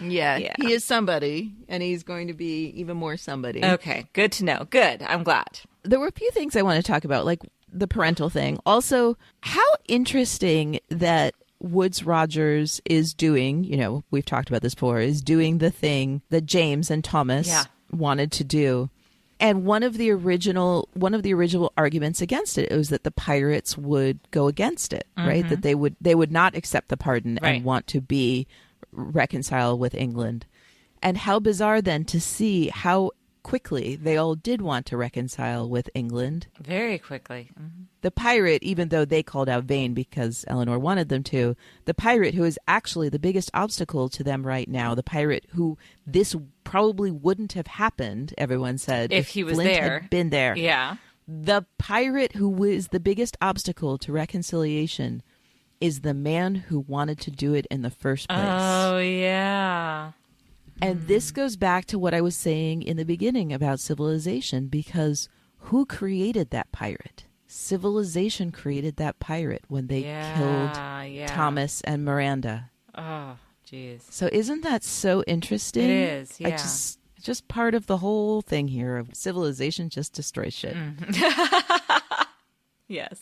Yeah,
Yeah.
he is somebody, and he's going to be even more somebody.
Okay, good to know. Good. I'm glad.
There were a few things I want to talk about, like the parental thing. Also, how interesting that Woodes Rogers is doing, we've talked about this before, is doing the thing that James and Thomas wanted to do. And one of the original arguments against it was that the pirates would go against it, right? That they would not accept the pardon
Right.
and want to be reconciled with England. And how bizarre then to see how quickly they all did want to reconcile with England.
Very quickly. Mhm.
The pirate, even though they called out Vane because Eleanor wanted them to, the pirate who is actually the biggest obstacle to them right now, the pirate who this probably wouldn't have happened, everyone said,
If he was
Flint
there.
had been there.
Yeah.
The pirate who is the biggest obstacle to reconciliation is the man who wanted to do it in the first place.
Oh, yeah.
And this goes back to what I was saying in the beginning about civilization, because who created that pirate? Civilization created that pirate when they killed Thomas and Miranda.
Oh, jeez.
So isn't that so interesting?
It is, yeah.
Just part of the whole thing here of civilization just destroys shit.
Yes.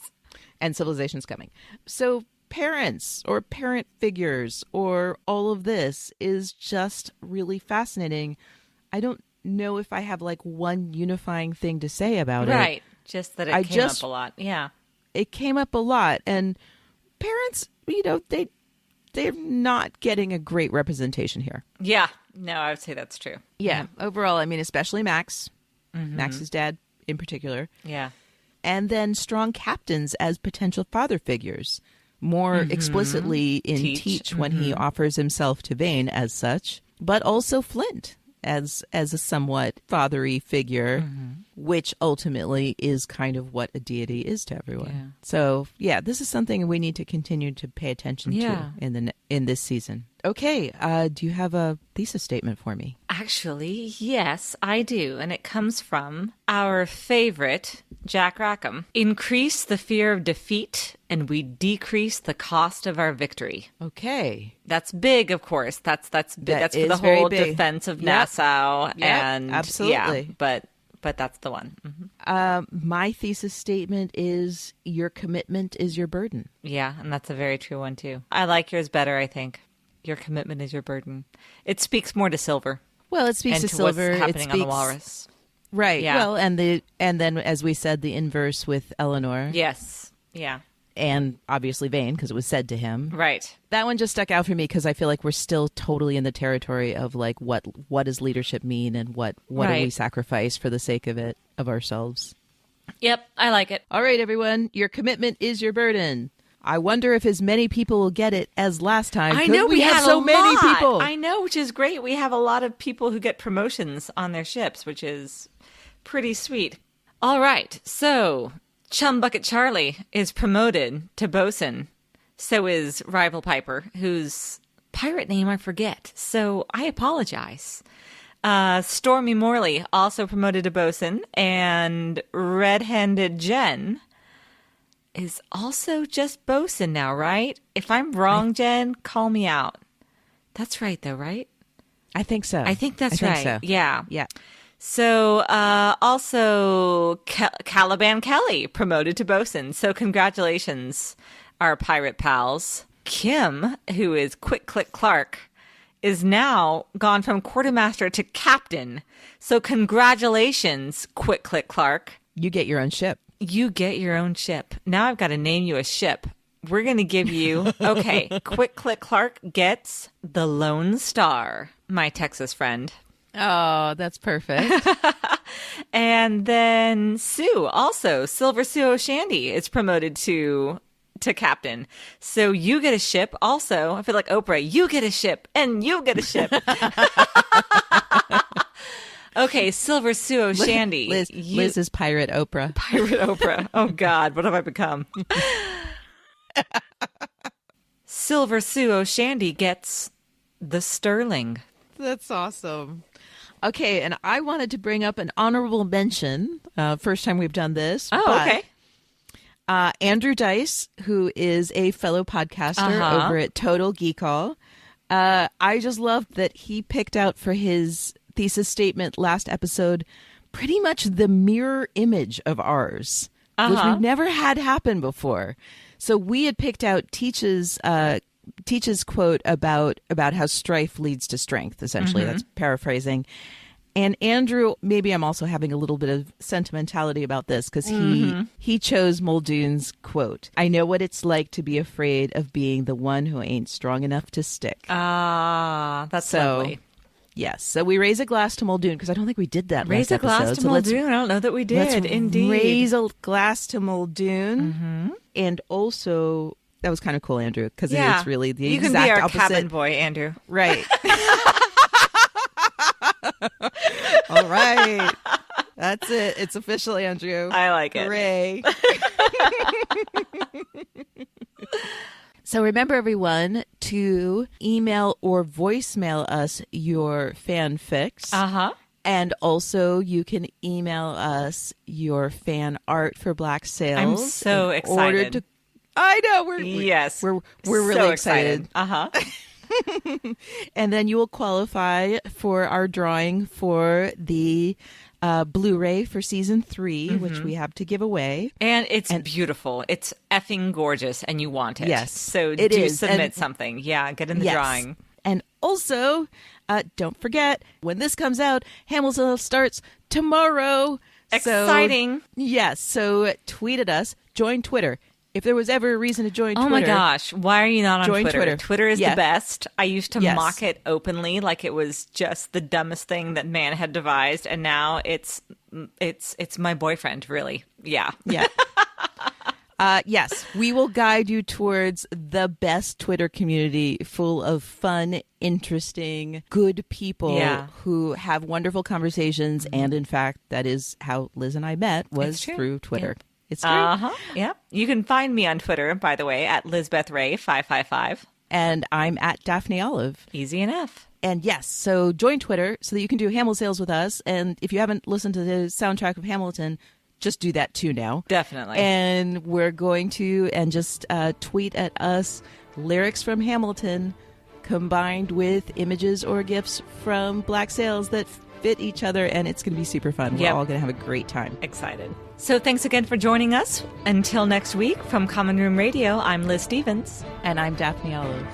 And civilization's coming. So parents or parent figures or all of this is just really fascinating. I don't know if I have like one unifying thing to say about it.
Right. Just that it came up a lot. Yeah.
It came up a lot. And parents, they're not getting a great representation here.
Yeah. No, I would say that's true.
Yeah. Overall, I mean, especially Max. Max's dad in particular.
Yeah.
And then strong captains as potential father figures. More explicitly in Teach when he offers himself to Vane as such, but also Flint as a somewhat fathery figure. which ultimately is kind of what a deity is to everyone.
Yeah.
So, yeah, this is something we need to continue to pay attention to in this season. Okay, do you have a thesis statement for me?
Actually, yes, I do. And it comes from our favorite, Jack Rackham. Increase the fear of defeat, and we decrease the cost of our victory.
Okay.
That's big, of course. That's for the
very
whole
big.
defense of
Yep.
Nassau.
Yep,
And
absolutely.
Yeah, but that's the one. Mm-hmm.
My thesis statement is your commitment is your burden.
Yeah, and that's a very true one, too. I like yours better, I think. Your commitment is your burden. It speaks more to Silver.
Well, it speaks
and
to
what's
Silver.
happening
It
on the
speaks,
Walrus.
right?
Yeah.
Well, and then as we said, the inverse with Eleanor.
Yes. Yeah.
And obviously Vane, because it was said to him.
Right.
That one just stuck out for me because I feel like we're still totally in the territory of like what does leadership mean and what do we sacrifice for the sake of it, of ourselves.
Yep, I like it.
All right, everyone, your commitment is your burden. I wonder if as many people will get it as last time.
I know we
have
had
so
a
many
lot.
people.
I know, which is great. We have a lot of people who get promotions on their ships, which is pretty sweet. All right, so Chum Bucket Charlie is promoted to bosun. So is Rival Piper, whose pirate name I forget. So I apologize. Stormy Morley also promoted to bosun, and Red-Handed Jen is also just bosun now, right? If I'm wrong, Jen, call me out. That's right, though, right?
I think so.
I think that's right.
So.
Yeah.
Yeah.
So also Caliban Kelly promoted to bosun. So congratulations, our pirate pals. Kim, who is Quick Click Clark, is now gone from quartermaster to captain. So congratulations, Quick Click Clark.
You get your own ship.
You get your own ship. Now I've got to name you a ship. We're going to give you, okay, Quick Click Clark gets the Lone Star, my Texas friend.
Oh, that's perfect.
And then Sue, also, Silver Sue O'Shandy is promoted to captain. So you get a ship. Also, I feel like Oprah, you get a ship and you get a ship. Okay, Silver Sue O'Shandy.
Liz is Pirate Oprah.
Pirate Oprah. Oh, God, what have I become? Silver Sue O'Shandy gets the Sterling.
That's awesome. Okay, and I wanted to bring up an honorable mention. First time we've done this.
Oh, okay.
Andrew Dice, who is a fellow podcaster over at Total Geek All. I just loved that he picked out for his thesis statement last episode pretty much the mirror image of ours, which we've never had happen before. So we had picked out Teach's quote about how strife leads to strength, essentially. That's paraphrasing. And Andrew, maybe I'm also having a little bit of sentimentality about this because he chose Muldoon's quote. I know what it's like to be afraid of being the one who ain't strong enough to stick.
Ah, that's lovely.
Yes. So we raise a glass to Muldoon because I don't think we did that
Raise
last
a glass
episode.
to Muldoon? I don't know that we did,
Let's
indeed.
raise a glass to Muldoon. And also, that was kind of cool, Andrew, because it's really the
you
exact
can be our
opposite.
cabin boy, Andrew.
Right. All right. That's it. It's official, Andrew.
I like it.
Hooray. So remember, everyone, to email or voicemail us your fanfics. And also, you can email us your fan art for Black Sails.
I'm so excited.
I know. We're really excited. And then you will qualify for our drawing for the Blu-ray for season 3, which we have to give away.
And it's beautiful. It's effing gorgeous, and you want it.
Yes,
So
it
do
is.
submit
And
something. Yeah, get in the drawing.
And also, don't forget, when this comes out, Hamilton starts tomorrow.
Exciting.
So, yes. So tweet at us. Join Twitter. If there was ever a reason to join Twitter.
Oh my gosh. Why are you not on
Join
Twitter? Twitter is the
Yes.
best. I used to
Yes.
mock it openly like it was just the dumbest thing that man had devised. And now it's my boyfriend, really. Yeah.
Yeah. Yes, we will guide you towards the best Twitter community full of fun, interesting, good people who have wonderful conversations. And in fact, that is how Liz and I met, was through Twitter.
Yeah.
It's true.
Yeah. You can find me on Twitter, by the way, at LizbethRay555.
And I'm at Daphne Olive.
Easy enough.
And yes, so join Twitter so that you can do Hamel Sales with us. And if you haven't listened to the soundtrack of Hamilton, just do that too now.
Definitely.
And we're going to, and just tweet at us lyrics from Hamilton combined with images or GIFs from Black Sails that fit each other. And it's going to be super fun. We're all going to have a great time.
Excited. So thanks again for joining us. Until next week, from Common Room Radio, I'm Liz Stevens.
And I'm Daphne Olive.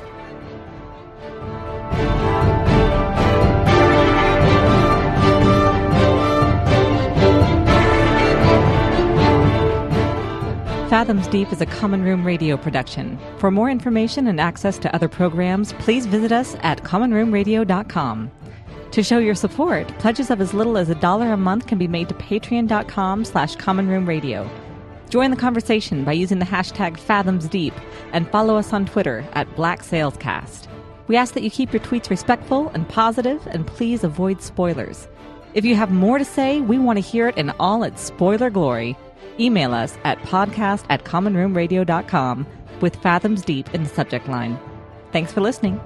Fathoms Deep is a Common Room Radio production. For more information and access to other programs, please visit us at commonroomradio.com. To show your support, pledges of as little as $1 a month can be made to patreon.com/commonroomradio. Join the conversation by using the hashtag FatHomsDeep and follow us on Twitter at Black Salescast. We ask that you keep your tweets respectful and positive, and please avoid spoilers. If you have more to say, we want to hear it in all its spoiler glory. Email us at podcast@commonroomradio.com with Fathoms Deep in the subject line. Thanks for listening.